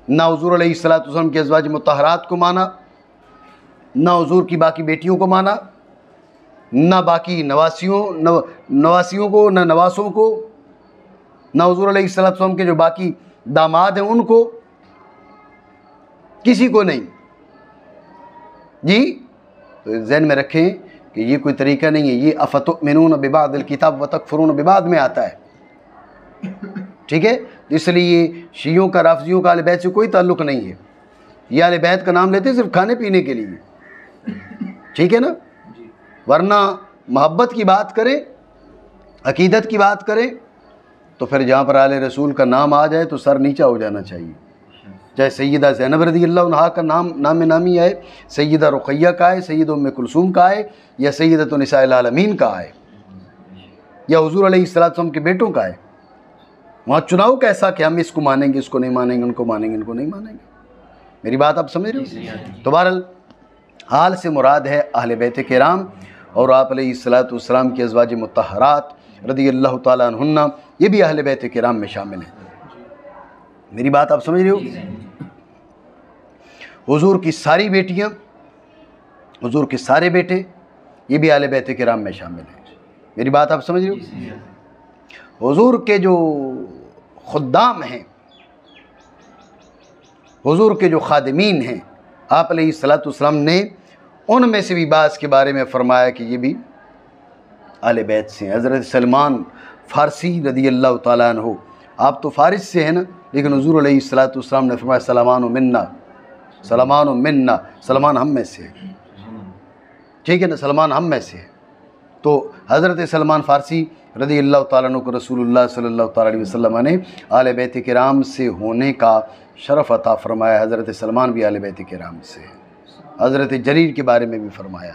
ना हुज़ूर अलैहिस्सलाम के अज़वाज मुतहरात को माना, ना हुज़ूर की बाकी बेटियों को माना, ना बाकी नवासियों को, ना नवासों को, ना हुज़ूर अलैहिस्सलाम के जो बाकी दामाद हैं उनको, किसी को नहीं जी। तो जहन में रखें कि ये कोई तरीका नहीं है। ये अफ़तुमिनून बिबादिल किताब व तकफुरून बिबाद में आता है। ठीक है, इसलिए शियों का, राफिजियों का आले बैत से कोई ताल्लुक़ नहीं है। ये आले बैत का नाम लेते सिर्फ खाने पीने के लिए। ठीक है ना? वरना मोहब्बत की बात करें, अकीदत की बात करें, तो फिर जहाँ पर आले रसूल का नाम आ जाए तो सर नीचा हो जाना चाहिए। चाहे सैयदा ज़ैनब रज़ियल्लाहु अन्हा का नाम नामी आए, सैयदा रुक़ैया का आए, सैयद उम्मे कुलसूम का आए, या सैयदतु निसाइल आलमीन का आए, या हुज़ूर अलैहिस्सलाम के बेटों का आए। वहाँ चुनाव कैसा कि हम इसको मानेंगे, इसको नहीं मानेंगे, उनको मानेंगे, इनको नहीं मानेंगे। मेरी बात आप समझ रहे हो? तो बहरहाल हाल से मुराद है अहले बैत किराम और आप अलैहिस्सलाम की अज़वाज मुत्तहरात रज़ियल्लाहु ताला अन्हुन्ना, ये भी अहले बैत किराम में शामिल हैं। मेरी बात आप समझ रहे हो? हुजूर की सारी बेटियां, हुजूर के सारे बेटे, ये भी अहले बैत किराम में शामिल हैं। मेरी बात आप समझ रहे हो? हुजूर के जो खुद्दाम हैं, हुजूर के जो खादिमीन हैं, आप अलैहिस्सलाम ने उनमें से भी बास के बारे में फरमाया कि ये भी अहले बैत से हैं। हज़रत सलमान फ़ारसी रज़ियल्लाहु ताला अन्हु, आप तो फ़ारिस से हैं ना, लेकिन हुज़ूर अलैहिस्सलाम ने फरमाया सलमान मिन्ना, सलमान मिन्ना, सलमान हम में से है। ठीक है ना, सलमान हम में से है। तो हज़रत सलमान फ़ारसी रज़ियल्लाहु ताला अन्हु को रसूलुल्लाह सल्लल्लाहु ताला अलैहि वसल्लम ने आले बैत किराम से होने का शरफ़ अता फरमाया। हज़रत सलमान भी आले बैत किराम से है। हज़रत जरीर के बारे में भी फरमाया।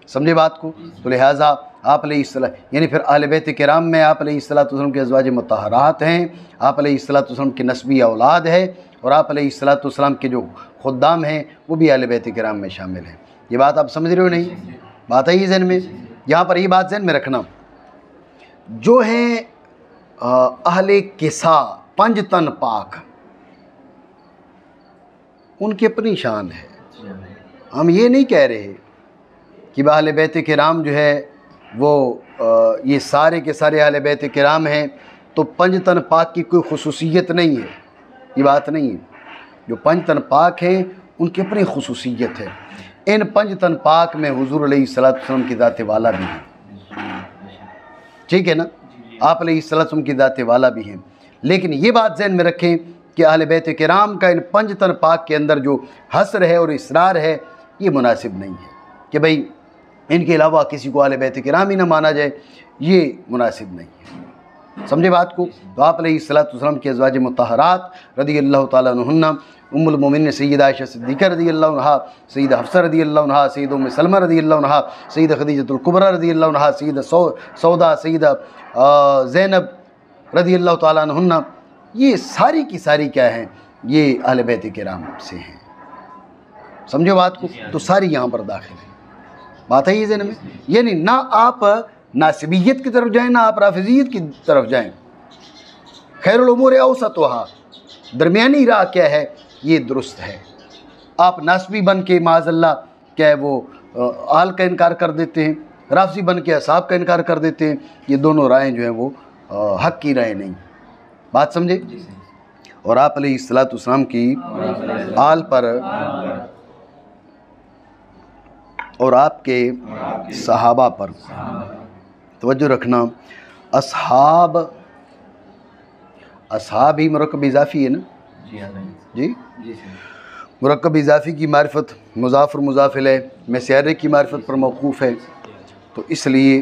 समझे बात को? तो लिहाजा आप अलैहिस्सलाम, यानी फिर आले बैत किराम में आप अलैहिस्सलाम के अज़वाज मुत्तहरात हैं, आप अलैहिस्सलाम की नस्बी औलाद है, और आप अलैहिस्सलाम के जो खुद्दाम हैं वो भी आले बैत किराम में शामिल हैं। ये बात आप समझ रहे हो नहीं? बात है ये ज़हन में, यहाँ पर ये बात ज़हन में रखना, जो हैं अहले किसा, पंज तन पाक, उनकी अपनी शान है। हम ये नहीं कह रहे कि अहले बैत किराम जो है वो ये सारे के सारे अहले बैत किराम हैं तो पंज तन पाक की कोई खुसूसियत नहीं है। ये बात नहीं है। जो पंज तन पाक हैं उनकी अपनी खुसूसियत है। इन पंज तन पाक में हुज़ूर अलैहिस्सलाम की ज़ात वाला भी है। ठीक है ना, आप अलैहिस्सलाम की ज़ात वाला भी हैं। लेकिन ये बात ज़हन में रखें कि अहले बैत किराम का इन पंज तन पाक के अंदर जो हसर है और इसरार है, ये मुनासिब नहीं है कि भाई इनके अलावा किसी को अहले बैत किराम ही ना माना जाए, ये मुनासिब नहीं है। समझे बात को? तो आप अलैहिस्सलाम के अज़वाज मुत्तहरात रज़ियल्लाहु ताला अन्हुन्ना, उम्मुल मोमिनीन सय्यदा आयशा सिद्दीक़ा रज़ियल्लाहु अन्हा, सय्यदा हफ्सा रज़ियल्लाहु अन्हा, सय्यदा उम्मे सलमा रज़ियल्लाहु अन्हा, सय्यदा खदीजतुल कुबरा रज़ियल्लाहु अन्हा, सय्यदा सौदा, सय्यदा ज़ैनब रज़ियल्लाहु ताला अन्हुन्ना, ये सारी की सारी क्या हैं? ये अहले बैत किराम से हैं। समझो बात को? तो सारी यहाँ पर दाखिल है। बात है ये ज़हन में, यानी ना आप नासिबियत की तरफ जाएं, ना आप राफिजियत की तरफ जाएं। खैरुल उमूर औसतुहा, दरमियानी राह क्या है, ये दुरुस्त है। आप नासबी बन के माज़अल्लाह क्या है वो आल का इनकार कर देते हैं, राफिजी बन के असाब का इनकार कर देते हैं। ये दोनों राहें जो हैं वो हक़ की राहें नहीं। बात समझे? और आप अलैहिस्सलाम की आल पर और आपके सहाबा पर तवज्जो रखना। असहाब, असहाब ही मुरक्कब इज़ाफ़ी है ना जी? मुरक्कब इज़ाफ़ी की मारिफत मुज़ाफ़ और मुज़ाफ़िल है, मस्यारे की मारिफत पर मौक़ूफ़ है। तो इसलिए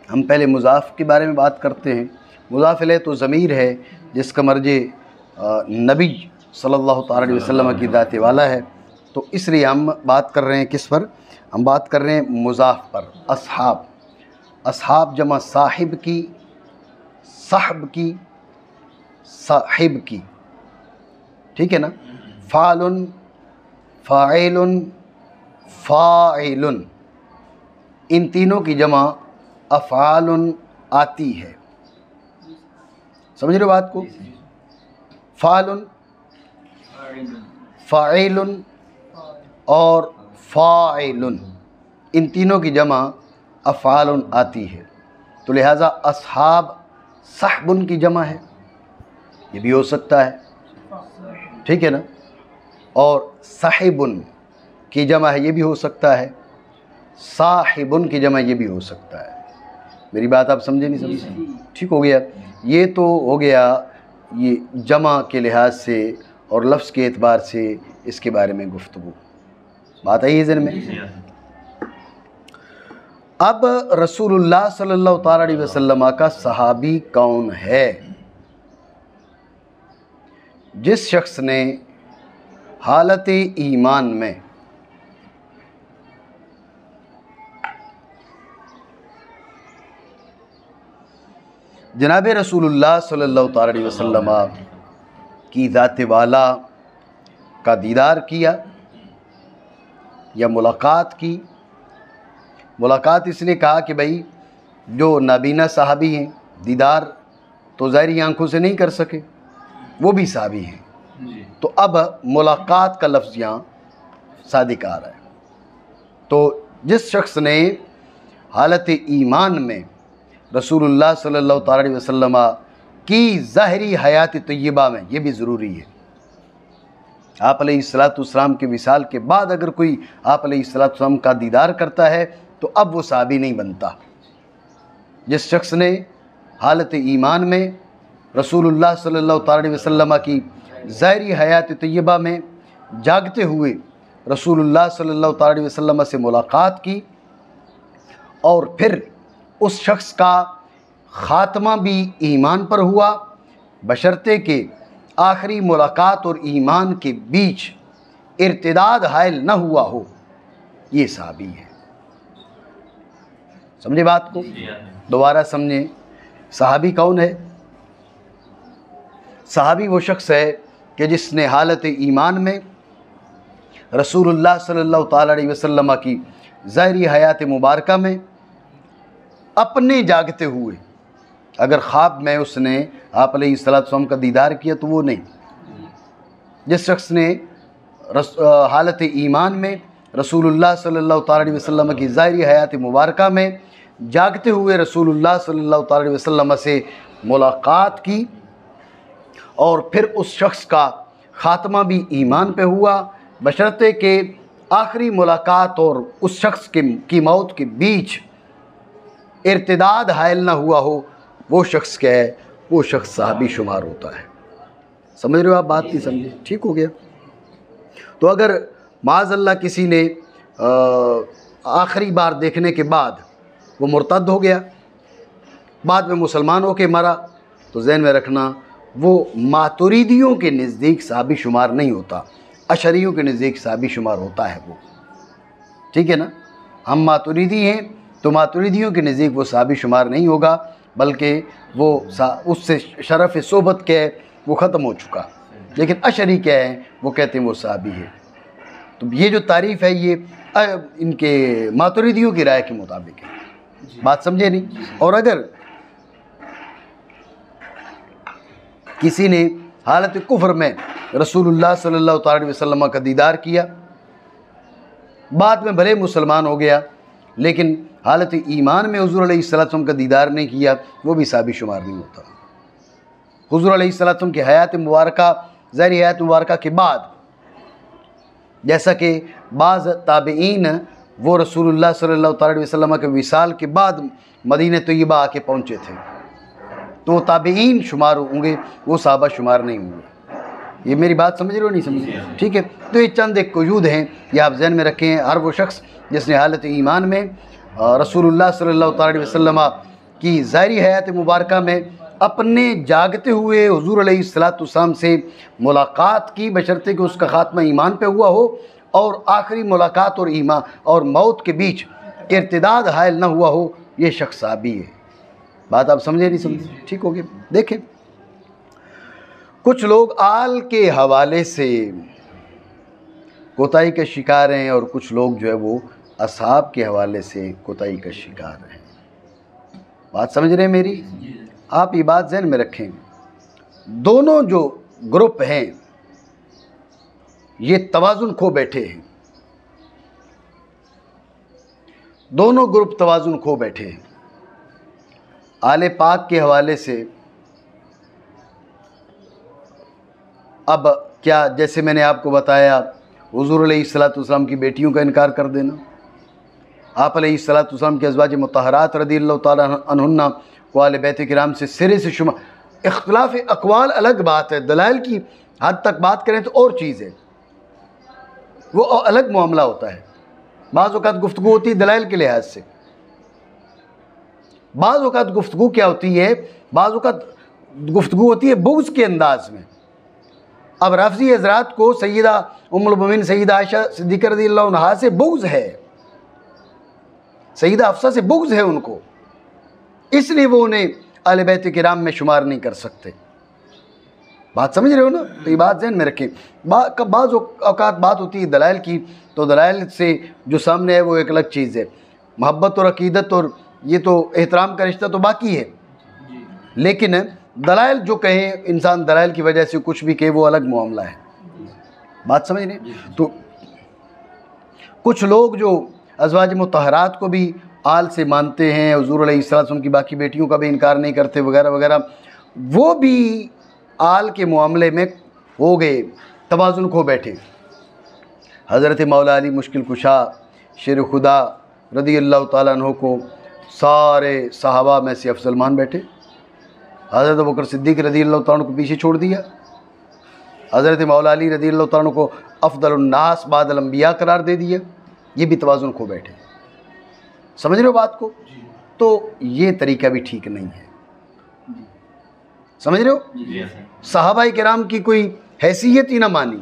हम पहले मुज़ाफ़ के बारे में बात करते हैं। मुज़ाफ़िल है तो ज़मीर है जिसका मर्जे नबी सल्लल्लाहु अलैहि वसल्लम की ज़ात वाला है। तो इसलिए हम बात कर रहे हैं किस पर? हम बात कर रहे हैं मुज़ाफ़ पर। असहाब, असहाब जमा साहिब की, साहब की, साहिब की, ठीक है ना। फ़ालुन, फ़ाइलुन, फ़ाइलुन, इन तीनों की जमा अफ़ालुन आती है। समझ रहे हो बात को? फ़ालुन, फ़ाइलुन और फ़ाइलुन, इन तीनों की जमा अफ़ालुन आती है। तो लिहाजा असहाब सहबुन की जमा है, ये भी हो सकता है, ठीक है ना। और साहिबुन की जमा है, ये भी हो सकता है। साहिबुन की जमा ये भी हो सकता है। मेरी बात आप समझे नहीं समझे? ठीक हो गया। ये तो हो गया ये जमा के लिहाज से और लफ्ज़ के एतबार से इसके बारे में गुफ्तगू। बात आई है ज़हन में? अब रसूलुल्लाह सल्लल्लाहु ताला अलैहि वसल्लम का सहाबी कौन है? जिस शख्स ने हालत ईमान में जनाब रसूलुल्लाह सल्लल्लाहु ताला अलैहि वसल्लम की ज़ात वाला का दीदार किया या मुलाकात की। मुलाकात इसलिए कहा कि भाई जो नाबीना सहाबी हैं दीदार तो ज़ाहिरी आंखों से नहीं कर सके, वो भी सहाबी हैं, तो अब मुलाकात का लफ्ज़ यहाँ सादिक आ रहा है। तो जिस शख्स ने हालत ईमान में रसूलुल्लाह सल्लल्लाहु ताला अलैहि वसल्लम की ज़ाहिरी हयात तय्यबा में, ये भी ज़रूरी है, आप अलैहिस्सलातु वस्सलाम के विसाल के बाद अगर कोई आप अलैहिस्सलातु वस्सलाम का दीदार करता है तो अब वो सहाबी नहीं बनता। जिस शख्स ने हालत ईमान में रसूलुल्लाह सल्लल्लाहु ताला अलैहि वसल्लम की ज़ाहिरी हयात तय्यबा में जागते हुए रसूलुल्लाह सल्लल्लाहु ताला अलैहि वसल्लम से मुलाकात की और फिर उस शख्स का ख़ात्मा भी ईमान पर हुआ, बशर्ते के आखिरी मुलाकात और ईमान के बीच इर्तिदाद हायल न हुआ हो, ये सहाबी है। समझे बात को? दोबारा समझें, सहाबी कौन है? सहाबी वो शख्स है कि जिसने हालत ईमान में रसूलुल्लाह सल्लल्लाहु ताला अलैहि वसल्लम की ज़ाहिरी हयात मुबारका में अपने जागते हुए, अगर ख्वाब में उसने आप अलैहिस्सलातु वस्सलाम का दीदार किया तो वो नहीं। जिस शख्स ने हालत ईमान में रसूलुल्लाह सल्लल्लाहु ताला अलैहि वसल्लम की ज़ाहिरी हयात मुबारका में जागते हुए रसूलुल्लाह सल्लल्लाहु ताला अलैहि वसल्लम से मुलाकात की और फिर उस शख्स का ख़ात्मा भी ईमान पे हुआ, बशर्ते के आखिरी मुलाकात और उस शख्स की मौत के बीच इर्तिदाद हायल ना हुआ हो, वो शख्स क्या है? वो शख्स सहाबी शुमार होता है। समझ रहे हो आप बात? नहीं समझे? ठीक हो गया। तो अगर माज़अल्लाह किसी ने आखिरी बार देखने के बाद वो मुर्तद हो गया, बाद में मुसलमान होके मरा, तो ज़हन में रखना वो मातुरीदियों के नज़दीक सहाबी शुमार नहीं होता, अशरियों के नज़दीक सहाबी शुमार होता है वो। ठीक है ना? हम मातुरीदी हैं तो मातुरीदियों के नज़दीक वो सहाबी शुमार नहीं होगा, बल्कि वो उससे शरफ़ सोबत क्या है वो ख़त्म हो चुका। लेकिन अशरी क्या है? वो कहते हैं वो सहाबी है। तो ये जो तारीफ़ है ये इनके मातुरीदियों की राय के मुताबिक है। बात समझे नहीं? और अगर किसी ने हालत कुफ्र में रसूलुल्लाह सल्लल्लाहु ताला अलैहि वसल्लम का दीदार किया, बाद में भले मुसलमान हो गया, लेकिन हालत ईमान में हुज़ूर अलैहिस्सलातु वस्सलाम का दीदार नहीं किया, वो भी सहाबी शुमार नहीं होता। हुज़ूर अलैहिस्सलातु वस्सलाम की हयात मुबारका, ज़ाहिरी हयात मुबारका के बाद, जैसा कि बाज़ ताबईन वो रसूलुल्लाह सल्लल्लाहु ताला अलैहि वसल्लम के विसाल के बाद मदीने तय्यबा आके पहुँचे थे, तो वो ताबईन शुमार होंगे, वो सहाबा शुमार नहीं होंगे। ये मेरी बात समझ रहे हो? नहीं समझ? ठीक है। तो ये चंद एक वजूद हैं, ये आप जहन में रखें। हर वो शख्स जिसने हालत ईमान में रसूलुल्लाह सल्लल्लाहु ताला अलैहि वसल्लम की ज़ाहिरी हयात मुबारका में अपने जागते हुए हुज़ूर अलैहिस्सलातु वस्सलाम से मुलाकात की, बशर्ते कि उसका ख़ात्मा ईमान पे हुआ हो और आखिरी मुलाकात और ईमान और मौत के बीच इर्तिदाद हायल ना हुआ हो, ये शख्स सहाबी है। बात आप समझे? नहीं समझे? ठीक हो गया। देखें, कुछ लोग आल के हवाले से कोताही के शिकार हैं और कुछ लोग जो है वो असहाब के हवाले से कोताही का शिकार हैं। बात समझ रहे हैं मेरी? आप ये बात ज़हन में रखें, दोनों जो ग्रुप हैं ये तवाज़ुन खो बैठे हैं, दोनों ग्रुप तवाज़ुन खो बैठे हैं। आले पाक के हवाले से अब क्या, जैसे मैंने आपको बताया, हुज़ूर अलैहिस्सलातु वस्सलाम की बेटियों का इनकार कर देना, आप अलैहिस्सलातु वस्सलाम के अज़वाज मुतहरात रज़ियल्लाहु ताला अन्हुन्ना व आले बैत किराम से सिरे से शुमा, इख्तिलाफ अक़वाल अलग बात है, दलाइल की हद तक बात करें तो और चीज़ है, वो अलग मामला होता है। बाज़ औक़ात गुफ्तगू होती है दलाइल के लिहाज से, बाज़ औक़ात गुफ्तगू क्या होती है, बाज़ औक़ात गुफ्तगू होती है बुग़्ज़ के अंदाज़ में। अब राफ़ज़ी हज़रात को सैयदा उम्मुल मोमिनीन सैयदा आयशा सिद्दीक़ा रज़ियल्लाहु अन्हा से बुग़्ज़ है, सैयदा हफ़्सा से बुग़्ज़ है उनको, इसलिए वो उन्हें अहले बैत किराम में शुमार नहीं कर सकते। बात समझ रहे हो ना? तो ये बात ज़हन में रखें। बाज़ औक़ात बात होती है दलाइल की, तो दलाइल से जो सामने है वो एक अलग चीज़ है। मोहब्बत और अक़ीदत और ये तो एहतराम का रिश्ता तो बाकी है, लेकिन दलाइल जो कहें इंसान दलाइल की वजह से कुछ भी कहे वो अलग मामला है। बात समझ रहे? तो कुछ लोग जो अज़वाज मुतहरात को भी आल से मानते हैं, हुज़ूर अलैहिस्सलाम की बाकी बेटियों का भी इनकार नहीं करते वगैरह वगैरह, वो भी आल के मामले में हो गए, तवाज़ुन खो बैठे। हज़रत मौला अली मुश्किल कुशा शेर खुदा रज़ियल्लाहु ताला अन्हु को सारे सहाबा में से अफज़ल मान बैठे। हज़रत अबू बकर सिद्दीक़ रज़ियल्लाहु ताला अन्हु को पीछे छोड़ दिया। हज़रत मौला अली रज़ियल्लाहु ताला अन्हु को अफ़ज़लुन नास बादल अंबिया करार दे दिया। ये भी तवाज़ुन खो बैठे। समझ रहे हो बात को? तो ये तरीका भी ठीक नहीं है। समझ रहे हो? सहाबाए किराम की कोई हैसियत ही ना मानी,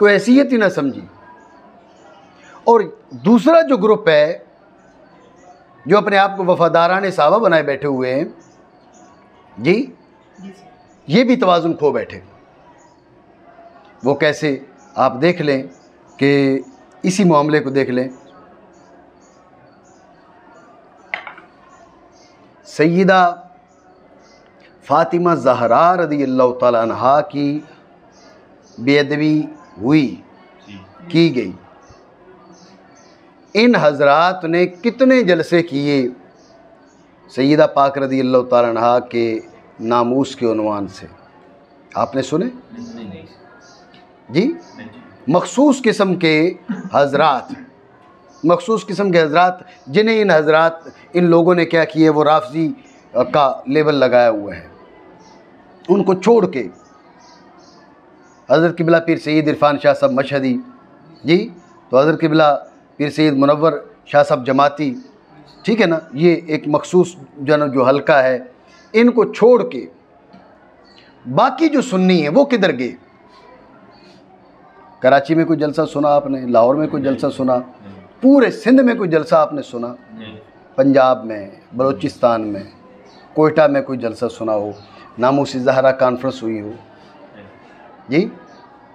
कोई हैसियत ही ना समझी। और दूसरा जो ग्रुप है जो अपने आप को वफ़ादाराने सहाबा बनाए बैठे हुए हैं जी, ये भी तवाज़ुन खो बैठे। वो कैसे? आप देख लें कि इसी मामले को देख लें। सैयदा फ़ातिमा ज़हरा रज़ियल्लाहु ताला अन्हा की बेअदबी हुई, की गई। इन हज़रात ने कितने जलसे किए सैयदा पाक रज़ियल्लाहु ताला अन्हा के नामूस के उन्वान से, आपने सुने? जी, मखसूस किस्म के हज़रात, मखसूस किस्म के हज़रात जिन्हें इन लोगों ने क्या किए, वो राफ़ज़ी का लेबल लगाया हुआ है। उनको छोड़ के हज़रत क़िबला पीर सैयद इरफ़ान शाह साहब मशहदी जी, तो हज़रत क़िबला पीर सैयद मुनव्वर शाह साहब जमाती, ठीक है ना, ये एक मखसूस जो हल्का है, इनको छोड़ के बाकी जो सुन्नी है वो किधर गए? कराची में कोई जलसा सुना आपने? लाहौर में कोई जलसा सुना? पूरे सिंध में कोई जलसा आपने सुना? पंजाब में, बलूचिस्तान में, कोयटा में कोई जलसा सुना हो? नामूस ज़हरा कॉन्फ्रेंस हुई हो जी?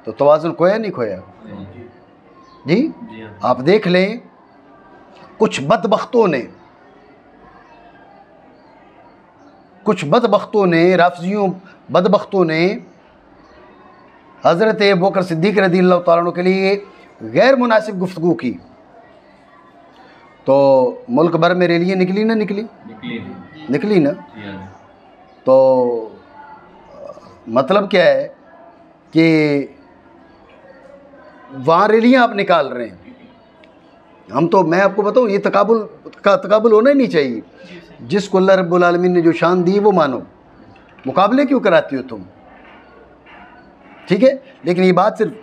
तो तवाज़ुन खोया नहीं खोया जी? आप देख लें, कुछ बदबख्तों ने राफ़ज़ियों बदबख्तों ने हज़रत अबू बकर सिद्दीक़ रज़ियल्लाहु ताला अन्हु के लिए गैर मुनासिब गुफ्तगू की, तो मुल्क भर में रैलियाँ निकली ना? निकली ना? तो मतलब क्या है कि वहाँ रैलियाँ आप निकाल रहे हैं। हम तो, मैं आपको बताऊँ, ये तकाबुल होना ही नहीं चाहिए। जिसको अल्लाह रब्बुल आलमीन ने जो शान दी वो मानो, मुकाबले क्यों कराती हो तुम? ठीक है, लेकिन ये बात सिर्फ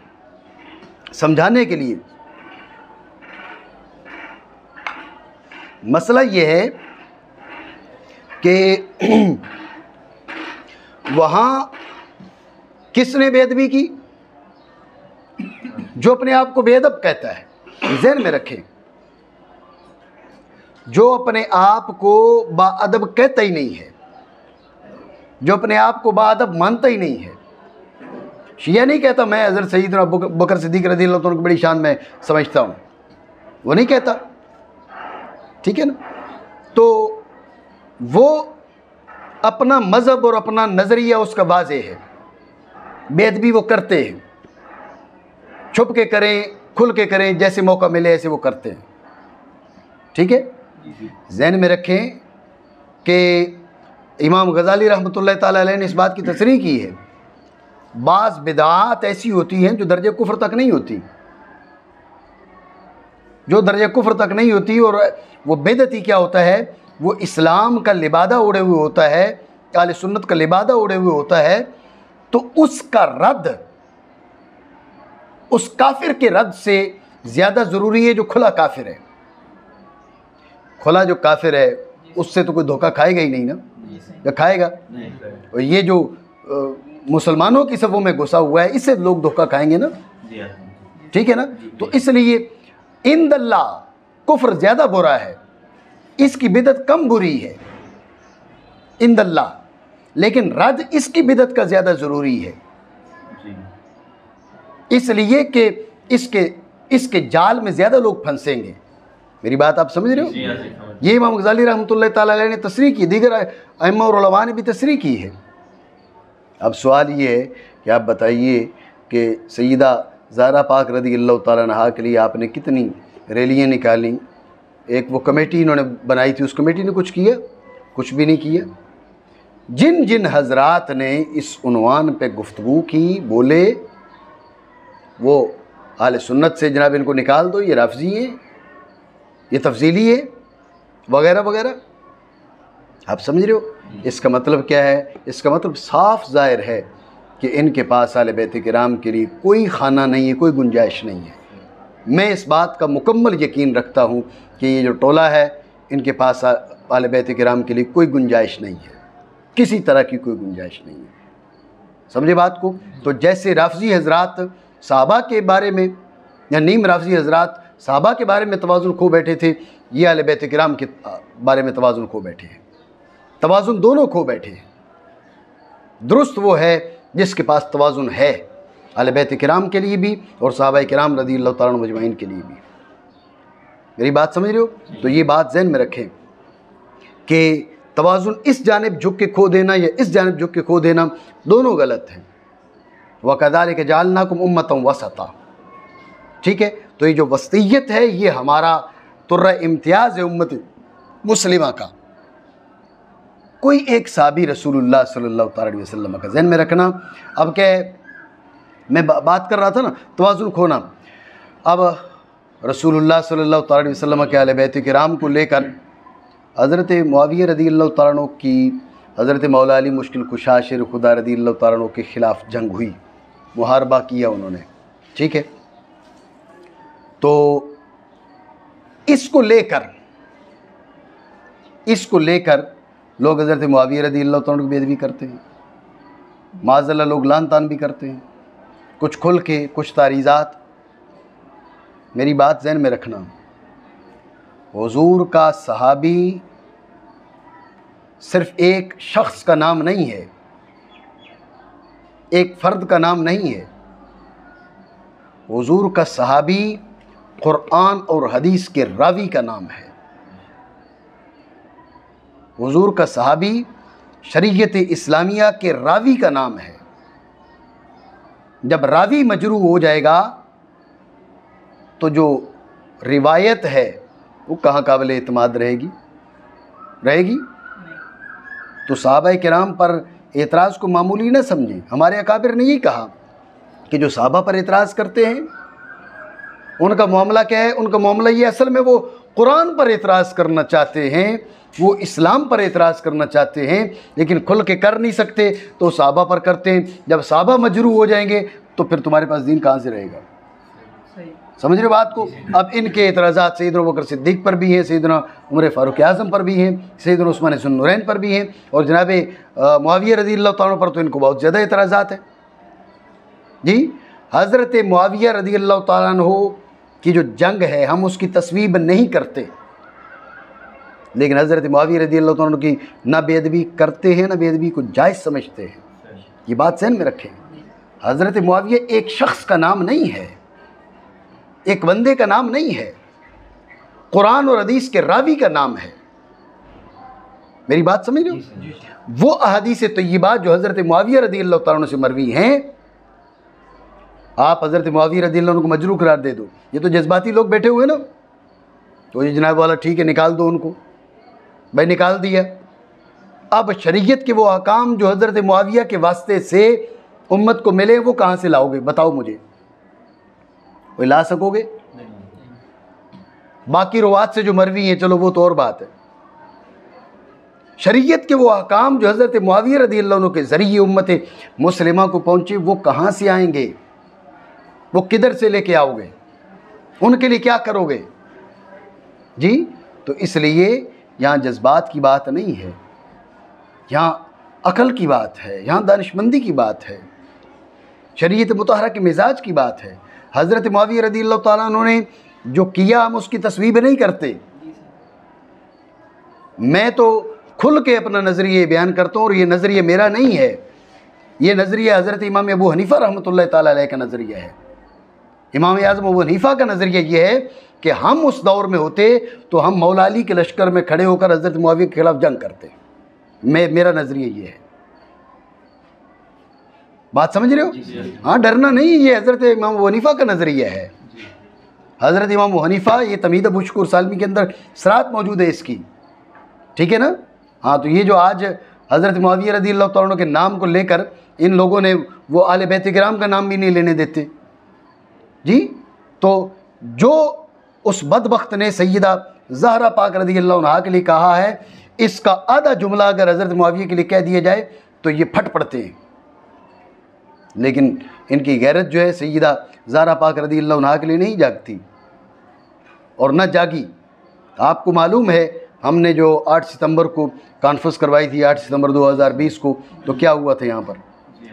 समझाने के लिए। मसला ये है कि वहाँ किसने बेअदबी की? जो अपने आप को बेअदब कहता है, ज़हन में रखें, जो अपने आप को बाअदब कहता ही नहीं है, जो अपने आप को बाअदब मानता ही नहीं है। शिया नहीं कहता मैं हज़रत सैयदना अबू बकर सिद्दीक़ रज़ियल्लाहु अन्हु की बड़ी शान में समझता हूँ, वो नहीं कहता, ठीक है ना? तो वो अपना मज़हब और अपना नज़रिया उसका वाज़े है। बेअदबी वो करते हैं, छुप के करें, खुल के करें, जैसे मौका मिले ऐसे वो करते हैं, ठीक है? ज़हन में रखें कि इमाम गज़ाली रहमतुल्लाह ताला अलैह ने इस बात की तसरीह की है, बाज़ बिदआत ऐसी होती हैं जो दर्जे कुफ्र तक नहीं होती, जो दर्जे कुफ्र तक नहीं होती। और वो बिदअती क्या होता है? वो इस्लाम का लिबादा ओढ़े हुए होता है, अहले सुन्नत का लिबादा ओढ़े हुए होता है। तो उसका रद्द, उस काफिर के रद्द से ज़्यादा ज़रूरी है जो खुला काफिर है। खुला जो काफिर है उससे तो कोई धोखा खाएगा ही नहीं ना, या खाएगा? और ये जो मुसलमानों की सफ़ों में घुसा हुआ है, इससे लोग धोखा खाएंगे ना, ठीक है ना। तो इसलिए इंदल्ला कुफ्र ज़्यादा बुरा है, इसकी बिदत कम बुरी है इंदल्ला, लेकिन रद इसकी बिदत का ज़्यादा ज़रूरी है, इसलिए कि इसके जाल में ज़्यादा लोग फंसेंगे। मेरी बात आप समझ रहे हो? ये इमाम गज़ाली रहमतुल्लाह ताला अलैह ने तस्रीह की, दीगर अइम्मा और उलमा ने भी तस्रीह की है। अब सवाल ये है कि आप बताइए कि सैयदा ज़हरा पाक रज़ियल्लाहु ताला अन्हा के लिए आपने कितनी रैलियाँ निकाली, एक वो कमेटी इन्होंने बनाई थी, उस कमेटी ने कुछ किया? कुछ भी नहीं किया। जिन जिन हजरात ने इस उन्वान पे गुफ्तगू की, बोले, वो आले सुन्नत से जनाब इनको निकाल दो, ये राफ़ज़ी है, ये तफज़ीली है, वगैरह वगैरह। आप समझ रहे हो? इसका मतलब क्या है? इसका मतलब साफ ज़ाहिर है कि इनके पास आले बैत किराम के लिए कोई खाना नहीं है, कोई गुंजाइश नहीं है। मैं इस बात का मुकम्मल यकीन रखता हूँ कि ये जो टोला है, इनके पास आले बैत किराम के लिए कोई गुंजाइश नहीं है, किसी तरह की कोई गुंजाइश नहीं है। समझे बात को? तो जैसे राफ़ज़ी हज़रात सहाबा के बारे में, या नीम राफ़ज़ी हज़रात सहाबा के बारे में तवाज़ुन खो बैठे थे, ये आले बैत किराम के बारे में तवाज़ुन खो बैठे हैं, तवाज़ुन दोनों खो बैठे हैं। दुरुस्त वो है जिसके पास तवाज़ुन है, आले बैत किराम के लिए भी और सहाबा किराम रज़ियल्लाहु ताला अन्हुम अजमईन के लिए भी। मेरी बात समझ रहे हो? तो ये बात ज़हन में रखें कि तवाज़ुन इस जानिब झुक के खो देना या इस जानिब झुक के खो देना, दोनों गलत हैं। वकज़ालिक जअलनाकुम उम्मतन वसता, ठीक है। तो ये जो वस्तियत है, ये हमारा तुर्रा इम्तियाज़ है उम्मत मुस्लिमा का। कोई एक साहबी रसूलुल्लाह सल्लल्लाहु अलैहि वसल्लम का ज़हन में रखना। अब क्या है, मैं बात कर रहा था ना तवाज़ुन खोना। अब रसूलुल्लाह सल्लल्लाहु अलैहि वसल्लम के अहले बैत किराम को लेकर हज़रत मुआविया रज़ियल्लाहु ताला अन्हु की हज़रत मौला अली मुश्किल कुशा शेर खुदा रज़ियल्लाहु ताला अन्हु के ख़िलाफ़ जंग हुई, मुहारबा किया उन्होंने, ठीक है। तो इसको लेकर लोग हज़रत मुआविया रज़ियल्लाहु ताला अन्हु की बेइज्जती करते हैं, माज़अल्लाह लोग लान तान भी करते हैं, कुछ खुल के, कुछ तारीज़ात। मेरी बात ज़हन में रखना, हुज़ूर का सहाबी सिर्फ़ एक शख्स का नाम नहीं है, एक फ़र्द का नाम नहीं है। हुज़ूर का सहाबी क़ुरआन और हदीस के रावी का नाम है। हुज़ूर का सहाबी शरीयत इस्लामिया के रावी का नाम है। जब रावी मजरू हो जाएगा तो जो रिवायत है वो कहाँ काबिल एतमाद रहेगी? तो सहाबा किराम पर एतराज़ को मामूली न समझें। हमारे अकाबिर ने यही कहा कि जो सहाबा पर एतराज़ करते हैं उनका मामला क्या है? उनका मामला ये, असल में वो कुरान पर एतराज़ करना चाहते हैं, वो इस्लाम पर एतराज़ करना चाहते हैं, लेकिन खुल के कर नहीं सकते तो सहाबा पर करते हैं। जब सहाबा मजरू हो जाएंगे तो फिर तुम्हारे पास दीन कहाँ से रहेगा? समझ रहे बात को? अब इनके एतराज़ात सैयदना अबू बकर सिद्दीक़ पर भी हैं, सैयदना उमर फ़ारूक आज़म पर भी हैं, सैयदना उस्मान ज़ुन्नुरैन पर भी हैं, और जनाब मुआविया रज़ियल्लाहु ताला अन्हु पर तो इनको बहुत ज़्यादा एतराज़ात हैं जी। हज़रत मुआविया रज़ियल्लाहु ताला अन्हु की जो जंग है, हम उसकी तस्वीब नहीं करते, लेकिन हज़रत मुआविया रज़ियल्लाहु ताला अन्हु की ना बेअदबी करते हैं, ना बेअदबी को जायज़ समझते हैं। ये बात ज़हन में रखें। हज़रत मुआविया एक शख्स का नाम नहीं है, एक बंदे का नाम नहीं है, कुरान और हदीस के रावी का नाम है। मेरी बात समझ रहे हो? वो अहादीस तय्यबात जो हज़रत मुआविया रज़ियल्लाहु ताला अन्हु से मरवी हैं, आप हज़रत मुआविया रज़ियल्लाहु अन्हु को मजरूह करार दे दो। ये तो जज्बाती लोग बैठे हुए ना, तो ये जनाब वाला ठीक है, निकाल दो उनको, भाई निकाल दिया। अब शरीयत के वो अहकाम जो हज़रत मुआविया के वास्ते से उम्मत को मिले, वो कहाँ से लाओगे? बताओ मुझे, कोई ला सकोगे? बाकी रुवात से जो मरवी हैं, चलो वो तो और बात है। शरीयत के वो अहकाम जो हज़रत मुआविया रज़ियल्लाहु अन्हु के ज़रिए उम्मत मुस्लिमा को पहुँचे, वो कहाँ से आएंगे? वो किधर से लेके आओगे? उनके लिए क्या करोगे जी? तो इसलिए यहाँ जज्बात की बात नहीं है, यहाँ अकल की बात है, यहाँ दानिशमंदी की बात है, शरीयत मुतहरा के मिजाज की बात है। हज़रत मुआविया रज़ियल्लाहु ताला अन्हु ने जो किया हम उसकी तस्वीर नहीं करते। मैं तो खुल के अपना नज़रिए बयान करता हूँ और ये नज़रिया मेरा नहीं है, ये नज़रिया हज़रत इमाम अबू हनीफ़ा रहमतुल्लाह ताला अलैह का नज़रिया है। इमाम आज़म अबू हनीफ़ा का नज़रिया ये है कि हम उस दौर में होते तो हम मौला अली के लश्कर में खड़े होकर हज़रत मुआविया के खिलाफ जंग करते। मेरा नज़रिया ये है। बात समझ रहे हो? हाँ, डरना नहीं, ये हज़रत इमाम अबू हनीफ़ा का नज़रिया है। हज़रत इमाम अबू हनीफ़ा, ये तमीद अबू शुक्र सालमी के अंदर सरात मौजूद है इसकी, ठीक है ना। हाँ, तो ये जो आज हज़रत मुआविया रज़ियल्लाहु ताला अन्हु के नाम को लेकर इन लोगों ने वो आले बैत किराम का नाम भी नहीं लेने देते जी। तो जो उस बदबख्त ने सैयदा ज़हरा पाक रज़ियल्लाहु अन्हा के लिए कहा है, इसका आधा जुमला अगर हज़रत मुआविया के लिए कह दिया जाए तो ये फट पड़ते हैं। लेकिन इनकी गैरत जो है सैयदा ज़हरा पाक रज़ियल्लाहु अन्हा के लिए नहीं जागती और न जागी। आपको मालूम है हमने जो 8 सितंबर को कॉन्फ्रेंस करवाई थी, 8 सितंबर 2020 को, तो क्या हुआ था यहाँ पर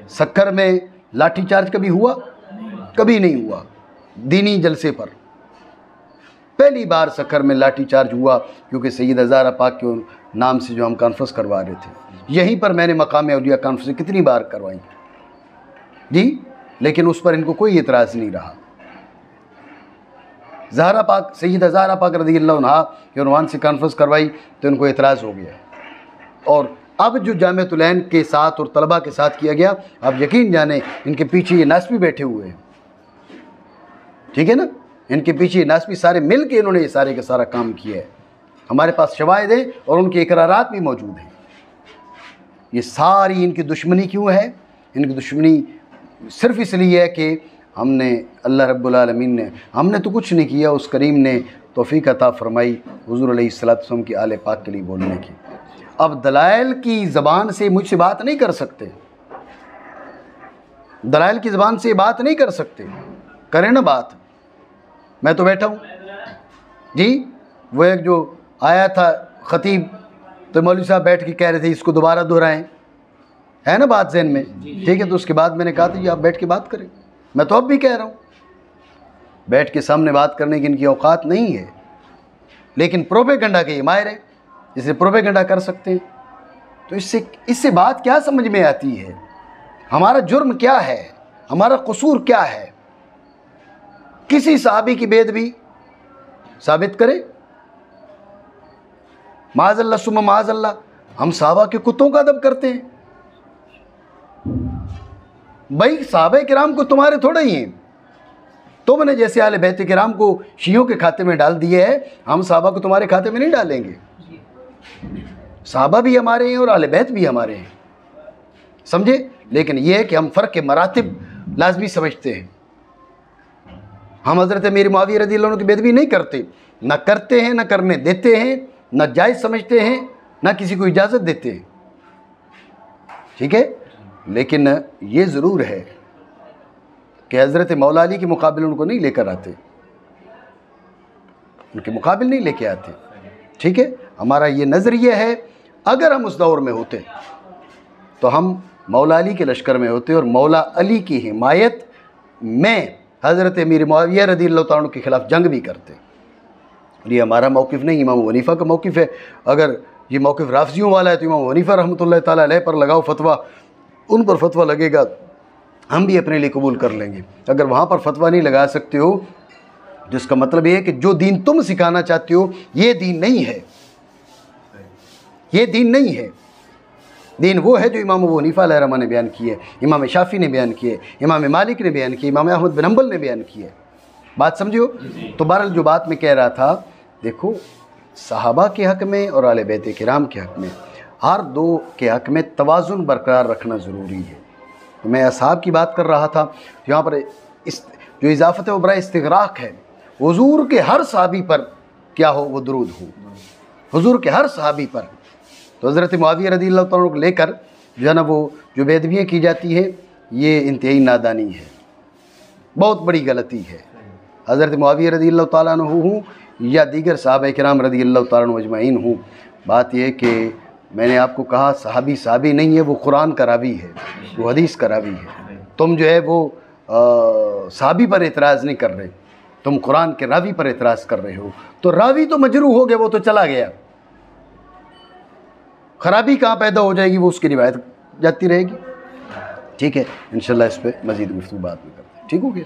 सक्खर में लाठीचार्ज कभी हुआ? कभी नहीं हुआ। दीनी जलसे पर पहली बार सक्खर में लाठीचार्ज हुआ क्योंकि सैयदा ज़हरा पाक के नाम से जो हम कॉन्फ्रेंस करवा रहे थे। यहीं पर मैंने मकाम औलिया कॉन्फ्रेंस कितनी बार करवाई जी, लेकिन उस पर इनको कोई एतराज़ नहीं रहा। ज़हरा पाक, सैयदा ज़हरा पाक रज़ियल्लाहु अन्हा के उन्वान से कॉन्फ्रेंस करवाई तो इनको एतराज़ हो गया। और अब जो जामिअतुल ऐन के साथ और तलबा के साथ किया गया, आप यकीन जाने इनके पीछे ये नासबी बैठे हुए हैं, ठीक है ना। इनके पीछे ये नासबी सारे मिल के इन्होंने ये सारे का सारा काम किया है। हमारे पास शवाहिद हैं और उनके इकरारात भी मौजूद हैं। ये सारी इनकी दुश्मनी क्यों है? इनकी दुश्मनी सिर्फ़ इसलिए है कि हमने, अल्लाह रब्बुल आलमीन ने, हमने तो कुछ नहीं किया, उस करीम ने तौफीक अता फरमाई हुज़ूर अलैहिस्सलातु वस्सलाम की आले पाक के लिए बोलने की। अब दलाइल की ज़बान से मुझसे बात नहीं कर सकते, दलाइल की ज़बान से बात नहीं कर सकते, करें ना बात। मैं तो बैठा हूँ जी। वो एक जो आया था ख़तीब, तो मौलवी साहब बैठ के कह रहे थे इसको दोबारा दोहराएं, है ना बात ज़हन में, ठीक है। तो उसके बाद मैंने कहा था जी आप बैठ के बात करें। मैं तो अब भी कह रहा हूँ, बैठ के सामने बात करने की इनकी औकात नहीं है, लेकिन प्रोपेगेंडा के ये माहिर है, जिसे प्रोपेगेंडा कर सकते हैं। तो इससे बात क्या समझ में आती है? हमारा जुर्म क्या है, हमारा कसूर क्या है? किसी सहाबी की बेदबी साबित करे, माज़अल्लाह सुम्मा माज़अल्लाह, हम सहाबा के कुत्तों का अदब करते हैं। भाई सहाबे किराम को तुम्हारे थोड़े ही हैं, तुमने जैसे आले बैत किराम को शियों के खाते में डाल दिए है, हम सहाबा को तुम्हारे खाते में नहीं डालेंगे। सहाबा भी हमारे हैं और आले बैत भी हमारे हैं, समझे। लेकिन यह है कि हम फ़र्क के मरातिब लाजमी समझते हैं। हम हज़रत अमीर मुआविया रज़ियल्लाहु अन्हु की बेदबी नहीं करते, ना करते हैं, ना करने देते हैं, ना जायज़ समझते हैं, ना किसी को इजाज़त देते हैं, ठीक है। लेकिन ये ज़रूर है कि हज़रत मौला अली के मुकाबले उनको नहीं लेकर आते, उनके मुकाबले नहीं लेके आते, ठीक है। हमारा ये नज़रिया है, अगर हम उस दौर में होते तो हम मौला अली के लश्कर में होते और मौला अली की हिमायत में हज़रत अमीर मुआविया रज़ियल्लाहु ताला अन्हु के ख़िलाफ़ जंग भी करते। ये हमारा मौक़िफ़ नहीं, इमाम अबू हनीफ़ा का मौक़िफ़ है। अगर ये मौक़िफ़ राफ़ज़ियों वाला है तो इमाम अबू हनीफ़ा रहमतुल्लाह ताला अलैह पर लगाओ फतवा, उन पर फतवा लगेगा, हम भी अपने लिए कबूल कर लेंगे। अगर वहाँ पर फतवा नहीं लगा सकते हो तो इसका मतलब ये है कि जो दीन तुम सिखाना चाहते हो ये दीन नहीं है, ये दीन नहीं है। दीन वो है जो इमाम अबू हनीफ़ा अलैहिर्रहमा ने बयान किए, इमाम शाफ़ी ने बयान किए, इमाम मालिक ने बयान किए, इमाम अहमद बिन हंबल ने बयान किए। बात समझियो। तो बहरहाल जो बात मैं कह रहा था, देखो सहाबा के हक़ में और आले बैत किराम के हक़ में, हर दो के हक़ में तवाज़ुन बरकरार रखना ज़रूरी है। तो मैं असहाब की बात कर रहा था, यहाँ पर इस जो इजाफ़त है वो बड़ा इस्तिग़राक़ है। हुज़ूर के हर सहाबी पर क्या हो, वो दुरूद हो, हुज़ूर के हर सहाबी पर। तो हज़रत मुआविया रज़ियल्लाहु ताला को लेकर जो है ना वो जो बेदबियाँ की जाती है, ये इंतहाई नादानी है, बहुत बड़ी गलती है। हज़रत मुआविया रज़ियल्लाहु ताला अन्हु हूँ या दीगर सहाबा किराम रज़ियल्लाहु ताला अन्हुम अजमईन हूँ, बात यह कि मैंने आपको कहा सहाबी सहाबी नहीं है, वो कुरान का रावी है, वो हदीस का रावी है। तुम जो है वो सहाबी पर एतराज़ नहीं कर रहे, तुम कुरान के रावी पर एतराज़ कर रहे हो। तो रावी तो मजरूह हो गया, वो तो चला गया, खराबी कहाँ पैदा हो जाएगी, वो उसकी रिवायत जाती रहेगी। ठीक है, इंशाल्लाह इस पर मज़ीद गुफ्तगू बाद में करते हैं। ठीक हो गया।